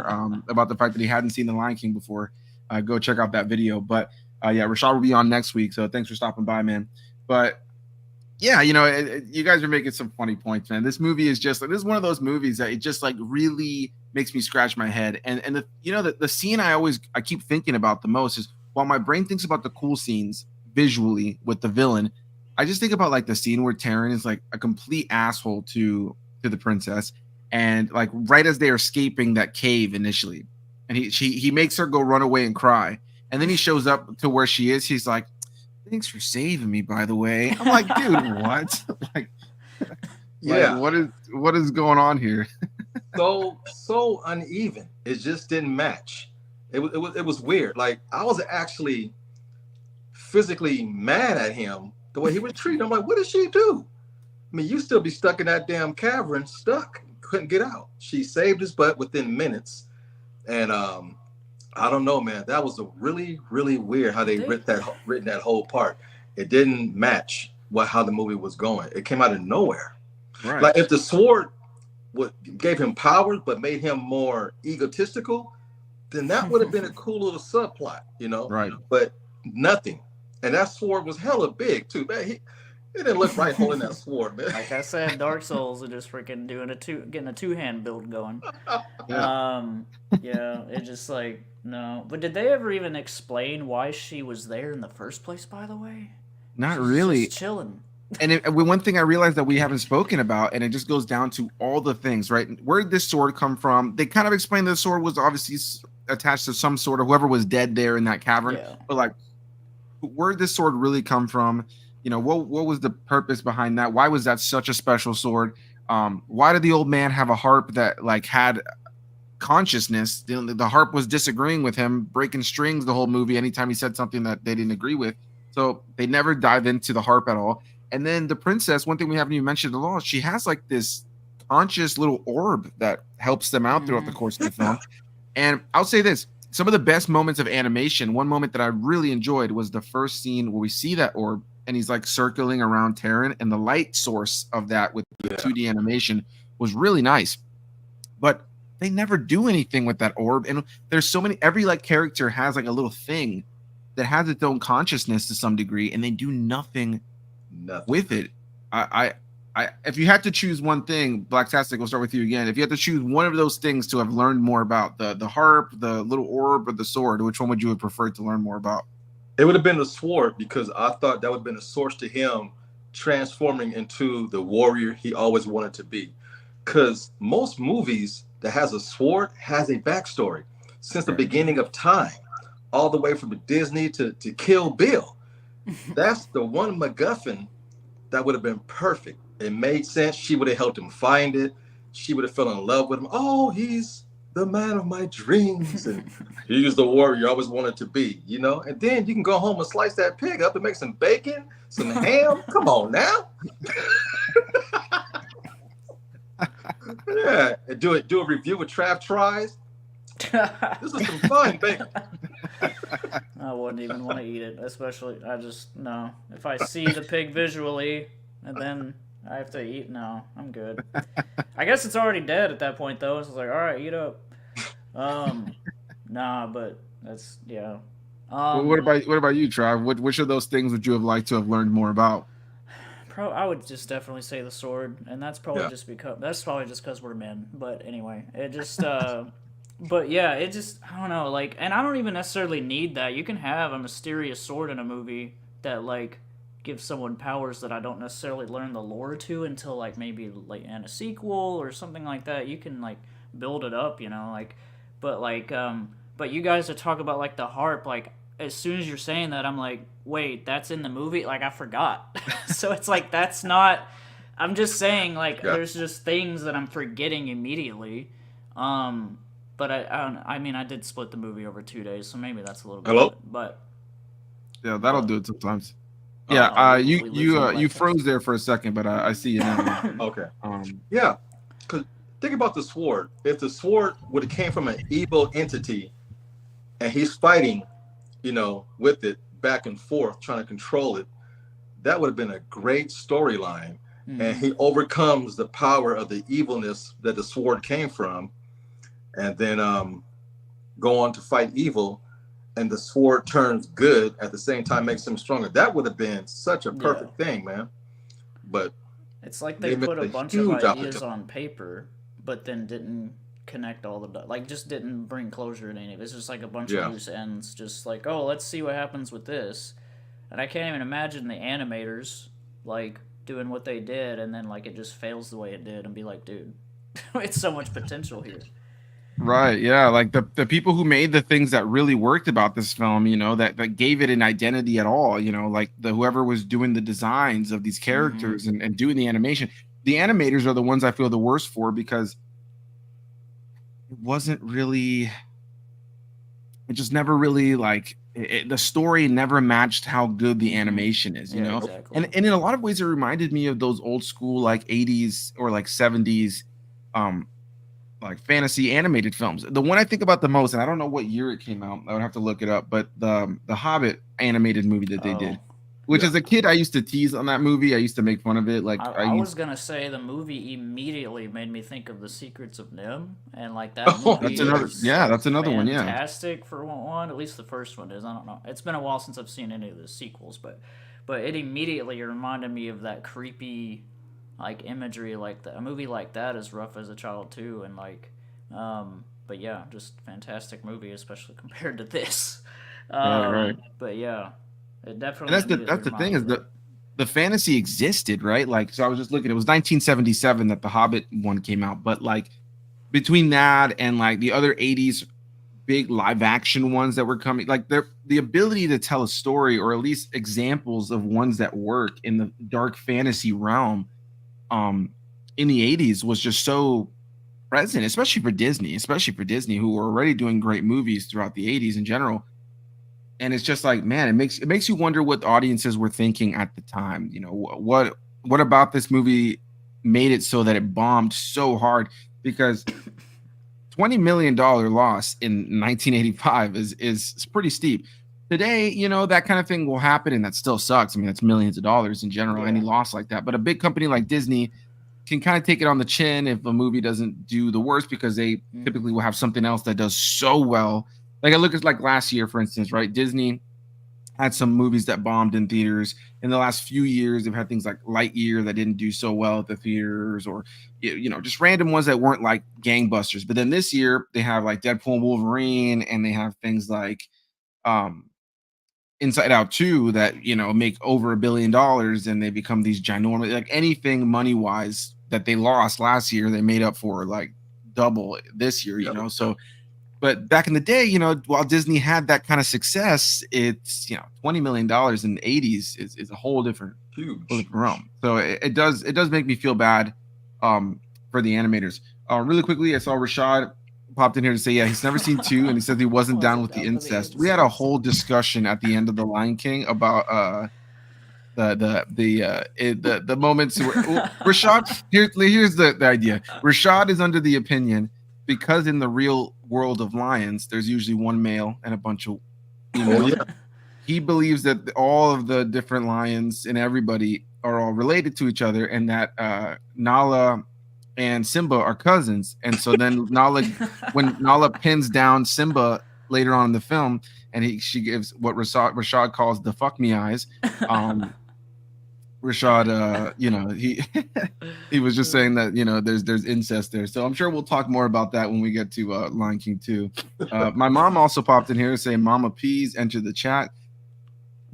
about the fact that he hadn't seen The Lion King before, go check out that video. But Rashad will be on next week, so thanks for stopping by, man. But yeah, you guys are making some funny points, man. This movie is just like, this is one of those movies that it just, like, really makes me scratch my head. And the scene I keep thinking about the most is, while my brain thinks about the cool scenes visually with the villain, I just think about, like, the scene where Taran is, like, a complete asshole to the princess. And, like, right as they're escaping that cave initially, and he makes her go run away and cry. And then he shows up to where she is. He's like, thanks for saving me, by the way. I'm like, dude, what? Yeah. Like, what is going on here? so uneven. It just didn't match. It was weird. Like, I was actually physically mad at him the way he was treated. I'm like, what did she do? I mean, you still be stuck in that damn cavern, couldn't get out. She saved his butt within minutes. And I don't know, man. That was really, really weird how they written that whole part. It didn't match how the movie was going. It came out of nowhere. Right. Like, if the sword gave him powers but made him more egotistical, then that would have been a cool little subplot, Right. But nothing. And that sword was hella big too, man. It didn't look right holding that sword, man. Like I said, Dark Souls are just freaking getting a two-hand build going. It just, like, no. But did they ever even explain why she was there in the first place, by the way? Not really. Just chilling. And one thing I realized that we haven't spoken about, and it just goes down to all the things, right? Where did this sword come from? They kind of explained the sword was obviously attached to some sort of whoever was dead there in that cavern. Yeah. But like, where did this sword really come from? You know, what was the purpose behind that? Why was that such a special sword? Why did the old man have a harp that like had consciousness? The harp was disagreeing with him, breaking strings the whole movie anytime he said something that they didn't agree with. So they never dive into the harp at all. And then the princess, one thing we haven't even mentioned at all, she has like this conscious little orb that helps them out throughout the course of the film. And I'll say this, some of the best moments of animation, one moment that I really enjoyed was the first scene where we see that orb and he's like circling around Terran, and the light source of that with the 2D animation was really nice. But they never do anything with that orb. And there's so many, every like character has like a little thing that has its own consciousness to some degree, and they do nothing with it. I if you had to choose one thing, Blacktastic, we'll start with you again. If you had to choose one of those things to have learned more about, the harp, the little orb, or the sword, which one would you have preferred to learn more about? It would have been the sword, because I thought that would have been a source to him transforming into the warrior he always wanted to be. Because most movies that has a sword has a backstory since the beginning of time, all the way from Disney to Kill Bill. That's the one MacGuffin that would have been perfect. It made sense. She would have helped him find it. She would have fell in love with him. Oh, he's the man of my dreams. And he's the warrior I always wanted to be, you know? And then you can go home and slice that pig up and make some bacon, some ham. Come on now. Yeah, and do a review with TravTries. This is some fun bacon. I wouldn't even want to eat it, especially, no. If I see the pig visually and then I have to eat, no, I'm good. I guess it's already dead at that point, though. So it's like, all right, eat up. Nah, but that's, yeah. What about you, Trav? Which of those things would you have liked to have learned more about? I would just definitely say the sword, and that's probably just because we're men. But anyway, it just, but yeah, it just, I don't know, like, and I don't even necessarily need that. You can have a mysterious sword in a movie that like gives someone powers that I don't necessarily learn the lore to until like maybe like in a sequel or something like that. You can like build it up, you know, like, but you guys are talking about like the harp, like as soon as you're saying that, I'm like, wait, that's in the movie? Like I forgot. So it's like, that's not, I'm just saying like, there's just things that I'm forgetting immediately. But I mean, I did split the movie over 2 days, so maybe that's a little bit. But yeah, that'll do it sometimes. Yeah, you froze there for a second, but I see you now. Okay. Yeah, because think about the sword. If the sword would have came from an evil entity, and he's fighting, you know, with it back and forth, trying to control it, that would have been a great storyline. And he overcomes the power of the evilness that the sword came from, and then go on to fight evil, and the sword turns good at the same time, makes him stronger. That would have been such a perfect thing, man. But it's like they put a bunch of ideas on paper, but then didn't connect all the like just didn't bring closure to any of it. It's just like a bunch of loose ends, just like, oh, let's see what happens with this. And I can't even imagine the animators like doing what they did and then like it just fails the way it did and be like, dude, it's so much potential here. Right, yeah, like the people who made the things that really worked about this film, you know, that gave it an identity at all, you know, like whoever was doing the designs of these characters and doing the animation. The animators are the ones I feel the worst for, because it wasn't really, it just never really like, the story never matched how good the animation is, you know? Exactly. And in a lot of ways, it reminded me of those old school, like 80s or like 70s, like fantasy animated films. The one I think about the most, and I don't know what year it came out, I would have to look it up, but the Hobbit animated movie that they did, which as a kid I used to tease on that movie. I used to make fun of it. Like I was gonna say the movie immediately made me think of The Secrets of NIMH, and like that movie. That's another one. Yeah, fantastic for one. At least the first one is. I don't know. It's been a while since I've seen any of the sequels, but it immediately reminded me of that creepy, like imagery, like a movie like that is rough as a child too, and like, but yeah, just fantastic movie, especially compared to this. Right. But yeah, it definitely. And that's the thing is that the fantasy existed, right? Like, so I was just looking. It was 1977 that the Hobbit one came out, but like between that and like the other 80s big live action ones that were coming. Like the ability to tell a story, or at least examples of ones that work in the dark fantasy realm, in the 80s was just so present, especially for Disney, who were already doing great movies throughout the 80s in general. And it's just like, man, it makes you wonder what audiences were thinking at the time. You know, what about this movie made it so that it bombed so hard? Because $20 million loss in 1985 is pretty steep. Today, you know, that kind of thing will happen, and that still sucks. I mean, that's millions of dollars in general, any loss like that. But a big company like Disney can kind of take it on the chin if a movie doesn't do the worst, because they typically will have something else that does so well. Like I look at like last year, for instance, right? Disney had some movies that bombed in theaters. In the last few years, they've had things like Lightyear that didn't do so well at the theaters, or you know, just random ones that weren't like gangbusters. But then this year, they have like Deadpool and Wolverine, and they have things like Inside Out 2 that, you know, make over $1 billion, and they become these ginormous, like anything money wise that they lost last year, they made up for like double this year, you know. So, but back in the day, you know, while Disney had that kind of success, it's, you know, $20 million in the 80s is a whole different realm. So it does make me feel bad for the animators. Really quickly, I saw Rashad popped in here to say, yeah, he's never seen 2, and he said he wasn't down with the incest. We had a whole discussion at the end of The Lion King about the moments where Rashad, here's the idea. Rashad is under the opinion, because in the real world of lions, there's usually one male and a bunch of females. He believes that all of the different lions and everybody are all related to each other, and that Nala and Simba are cousins. And so then when Nala pins down Simba later on in the film, and she gives what Rashad calls the fuck me eyes. Rashad, you know, he was just saying that, you know, there's incest there. So I'm sure we'll talk more about that when we get to Lion King 2. My mom also popped in here saying Mama Peas entered the chat.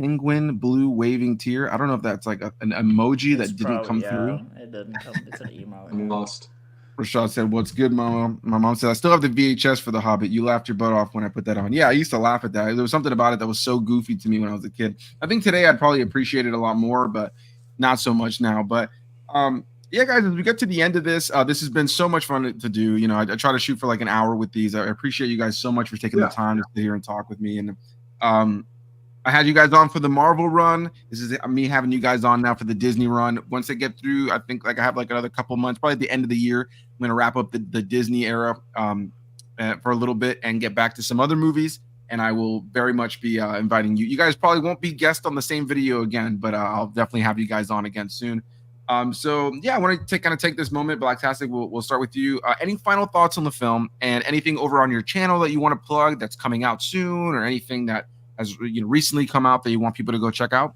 Penguin blue waving tear. I don't know if that's like an emoji that didn't come through. It didn't come. It's an emo. I'm lost. Rashad said, "What's good, Mama?" My mom said, "I still have the VHS for The Hobbit. You laughed your butt off when I put that on." Yeah, I used to laugh at that. There was something about it that was so goofy to me when I was a kid. I think today I'd probably appreciate it a lot more, but not so much now. But yeah, guys, as we get to the end of this, this has been so much fun to do. You know, I try to shoot for like an hour with these. I appreciate you guys so much for taking the time to sit here and talk with me. And I had you guys on for the Marvel run. This is me having you guys on now for the Disney run. Once I get through, I think like I have like another couple months, probably at the end of the year, I'm going to wrap up the Disney era for a little bit and get back to some other movies. And I will very much be inviting you. You guys probably won't be guests on the same video again, but I'll definitely have you guys on again soon. So yeah, I want to kind of take this moment. Blacktastic, we'll start with you. Any final thoughts on the film, and anything over on your channel that you want to plug that's coming out soon, or anything that has recently come out that you want people to go check out?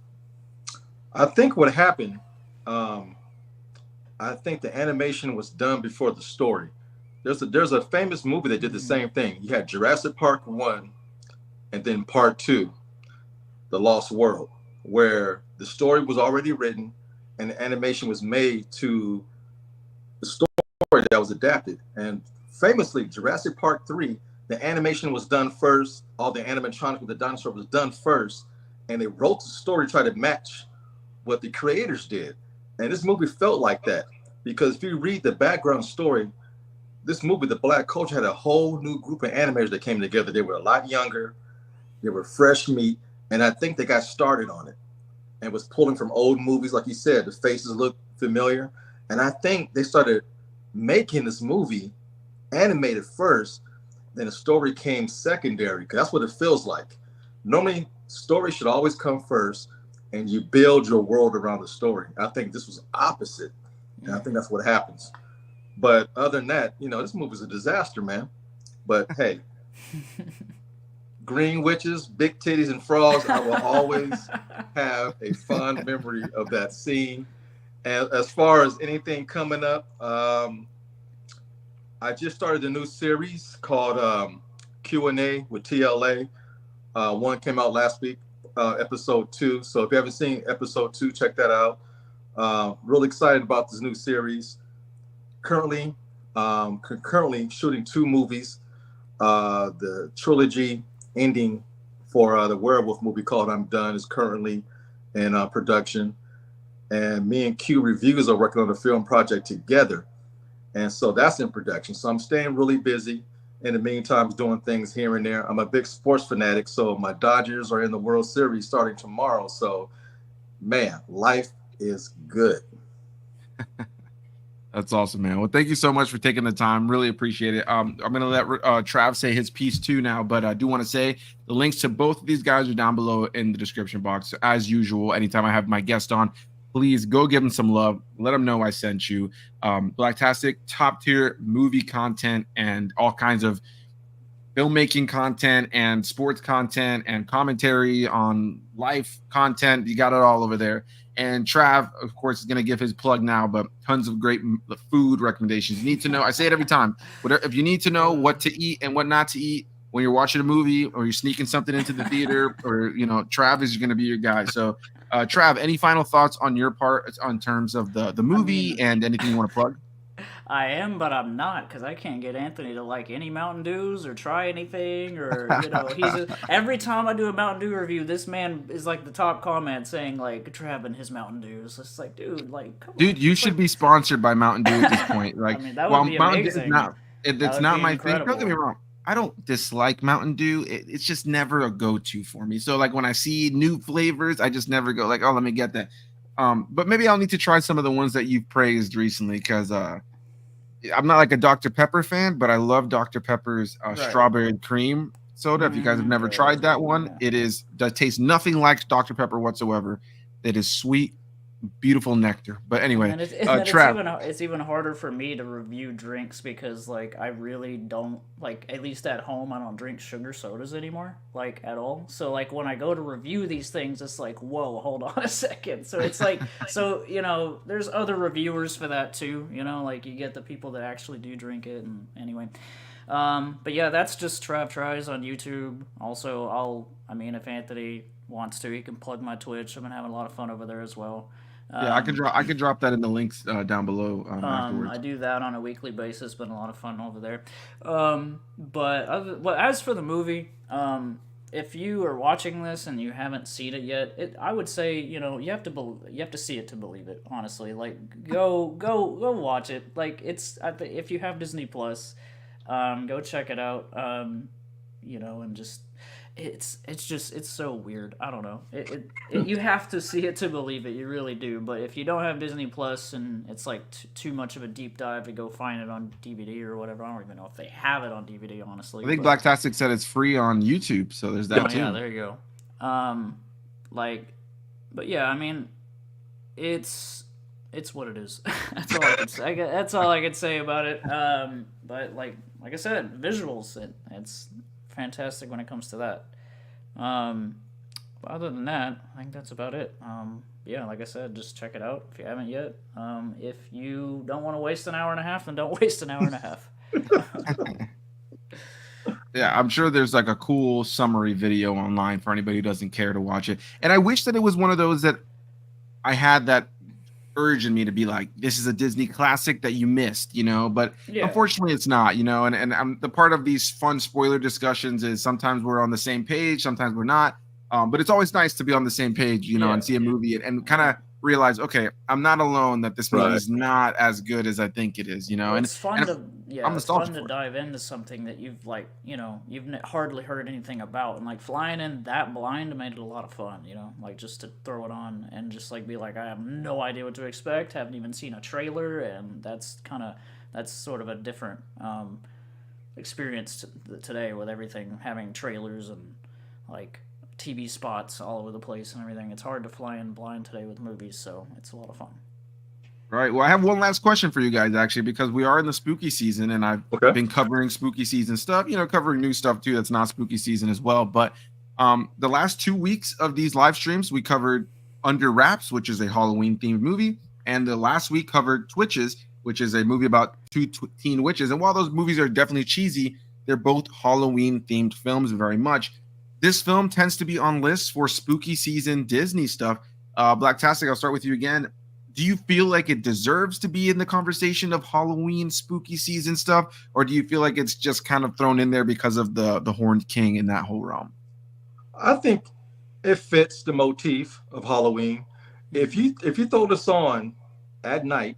I think what happened, I think the animation was done before the story. There's a famous movie that did the same thing. You had Jurassic Park 1 and then Part 2, The Lost World, where the story was already written and the animation was made to the story that was adapted. And famously, Jurassic Park 3, the animation was done first. All the animatronics with the dinosaur was done first. And they wrote the story to try to match what the creators did. And this movie felt like that, because if you read the background story, this movie, The Black Culture, had a whole new group of animators that came together. They were a lot younger. They were fresh meat. And I think they got started on it and was pulling from old movies. Like you said, the faces look familiar. And I think they started making this movie animated first, then the story came secondary, because that's what it feels like. Normally, story should always come first, and you build your world around the story. I think this was opposite, and I think that's what happens. But other than that, you know, this movie's a disaster, man. But hey, green witches, big titties, and frogs, I will always have a fond memory of that scene. And as far as anything coming up, I just started a new series called Q&A with TLA. One came out last week, episode 2. So if you haven't seen episode 2, check that out. Really excited about this new series. Concurrently shooting 2 movies. The trilogy ending for the werewolf movie called I'm Done is currently in production. And me and Q Reviews are working on a film project together. And so that's in production. So I'm staying really busy. In the meantime, doing things here and there. I'm a big sports fanatic. So my Dodgers are in the World Series starting tomorrow. So, man, life is good. That's awesome, man. Well, thank you so much for taking the time. Really appreciate it. I'm going to let Trav say his piece too now, but I do want to say the links to both of these guys are down below in the description box. As usual, anytime I have my guest on, please go give them some love. Let them know I sent you. Blacktastic, top tier movie content and all kinds of filmmaking content and sports content and commentary on life content. You got it all over there. And Trav, of course, is going to give his plug now, but tons of great food recommendations. You need to know, I say it every time, if you need to know what to eat and what not to eat when you're watching a movie or you're sneaking something into the theater, or, Trav is going to be your guy. So, Trav, any final thoughts on your part on terms of the movie and anything you want to plug? I am, but I'm not, because I can't get Anthony to like any Mountain Dews or try anything, or every time I do a Mountain Dew review, this man is like the top comment saying like Trav and his Mountain Dews. It's like, dude, like, come on. You should be sponsored by Mountain Dew at this point. Like, that would be amazing. It's not my thing. Don't get me wrong. I don't dislike Mountain Dew. It's just never a go-to for me. So like when I see new flavors, I just never go like, oh, let me get that. But maybe I'll need to try some of the ones that you've praised recently, because I'm not like a Dr. Pepper fan, but I love Dr. Pepper's strawberry cream soda. If you guys have never tried that one, that tastes nothing like Dr. Pepper whatsoever. It is sweet, beautiful nectar. But anyway, it's even harder for me to review drinks, because like I really don't, like, at least at home, I don't drink sugar sodas anymore, like, at all. So like when I go to review these things, it's like, whoa, hold on a second. So it's like, so there's other reviewers for that too, like you get the people that actually do drink it. And anyway, but yeah, that's just TravTries on YouTube. Also, if Anthony wants to, he can plug my Twitch. I've been having a lot of fun over there as well. Yeah, I can drop that in the links down below afterwards. I do that on a weekly basis. Been a lot of fun over there. But as for the movie, if you are watching this and you haven't seen it yet, I would say you have to see it to believe it. Honestly, like go watch it. Like if you have Disney Plus, go check it out. And just. It's so weird. I don't know. You have to see it to believe it. You really do. But if you don't have Disney Plus and it's like too much of a deep dive to go find it on DVD or whatever, I don't even know if they have it on DVD, honestly. I think Blacktastic said it's free on YouTube, so there's that too. Yeah, there you go. But yeah, it's what it is. That's all I can say. That's all I can say about it. But like I said, visuals, it's fantastic when it comes to that. But other than that, I think that's about it. Yeah, like I said, just check it out if you haven't yet. If you don't want to waste an hour and a half, then don't waste an hour and a half. Yeah, I'm sure there's like a cool summary video online for anybody who doesn't care to watch it. And I wish that it was one of those that I had that urge in me to be like, this is a Disney classic that you missed, but unfortunately it's not, and I'm the part of these fun spoiler discussions is sometimes we're on the same page, sometimes we're not, but it's always nice to be on the same page, and see a movie and kind of realize, okay, I'm not alone, that this movie is not as good as I think it is, Well, it's fun to it. dive into something that you've you've hardly heard anything about, and like flying in that blind made it a lot of fun, like just to throw it on and just like be like, I have no idea what to expect, haven't even seen a trailer, and that's sort of a different experience today with everything having trailers and like TV spots all over the place and everything. It's hard to fly in blind today with movies, so it's a lot of fun. Right. Well, I have one last question for you guys, actually, because we are in the spooky season, and I've been covering spooky season stuff, covering new stuff too that's not spooky season as well. But the last 2 weeks of these live streams, we covered Under Wraps, which is a Halloween-themed movie, and the last week covered Twitches, which is a movie about two teen witches. And while those movies are definitely cheesy, they're both Halloween-themed films very much. This film tends to be on lists for spooky season Disney stuff. Blacktastic, I'll start with you again. do you feel like it deserves to be in the conversation of Halloween spooky season stuff, or do you feel like it's just kind of thrown in there because of the Horned King in that whole realm? I think it fits the motif of Halloween. If you throw this on at night,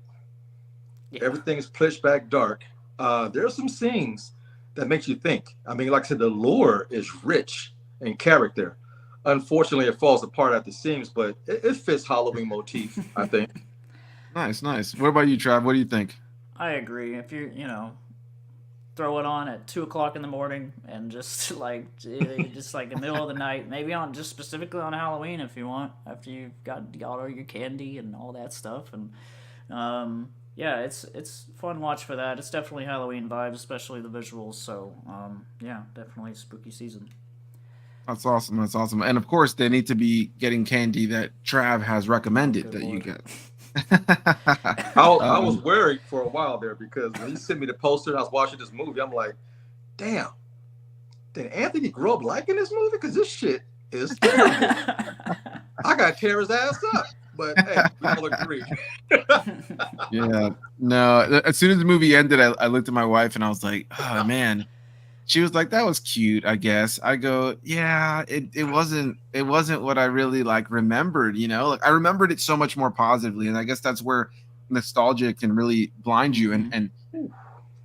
everything's pitch black dark. There's some scenes that makes you think. I mean, like I said, the lore is rich in character. Unfortunately, it falls apart at the seams, but it fits Halloween motif, I think. Nice. What about you, Trav? What do you think? I agree. If throw it on at 2 o'clock in the morning and just like in the middle of the night, maybe on just specifically on Halloween if you want, after you've got all your candy and all that stuff, and yeah, it's fun watch for that. It's definitely Halloween vibes, especially the visuals. So yeah, definitely spooky season. That's awesome. And of course, they need to be getting candy that Trav has recommended that Lord. you get. I was worried for a while there because when he sent me the poster and I was watching this movie, I'm like, damn, did Anthony grow up liking this movie? Because this shit is terrible. I got to tear his ass up. But hey, we all agree. Yeah. No, as soon as the movie ended, I looked at my wife and I was like, oh man. She was like, that was cute, I guess. I go, yeah, it wasn't what I really like remembered, Like I remembered it so much more positively. And I guess that's where nostalgia can really blind you. And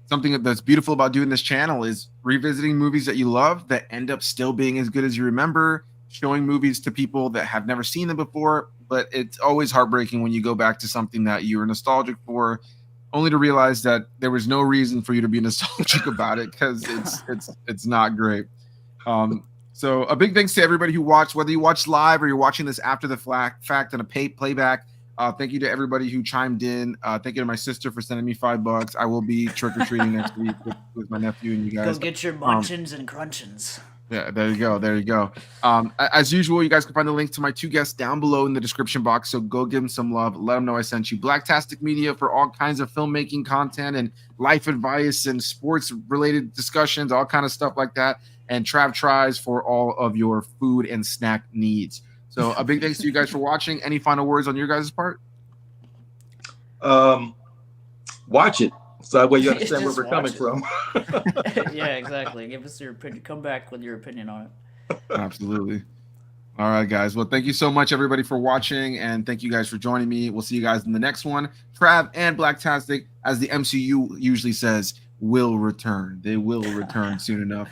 something that's beautiful about doing this channel is revisiting movies that you love that end up still being as good as you remember, showing movies to people that have never seen them before. But it's always heartbreaking when you go back to something that you were nostalgic for, only to realize that there was no reason for you to be nostalgic about it because it's not great. So a big thanks to everybody who watched, whether you watched live or you're watching this after the fact and a playback. Thank you to everybody who chimed in. Thank you to my sister for sending me $5. I will be trick-or-treating next week with my nephew and you guys. Go get your munchins and crunchins. Yeah, there you go. As usual, you guys can find the link to my 2 guests down below in the description box. So go give them some love. Let them know I sent you. Blacktastic Media for all kinds of filmmaking content and life advice and sports-related discussions, all kind of stuff like that. And TravTries for all of your food and snack needs. So a big thanks to you guys for watching. Any final words on your guys' part? Watch it. So that way you understand where we're coming from. Yeah, exactly. Give us your opinion. Come back with your opinion on it. Absolutely. All right, guys. Well, thank you so much, everybody, for watching. And thank you guys for joining me. We'll see you guys in the next one. Trav and Blacktastic, as the MCU usually says, will return. They will return soon enough.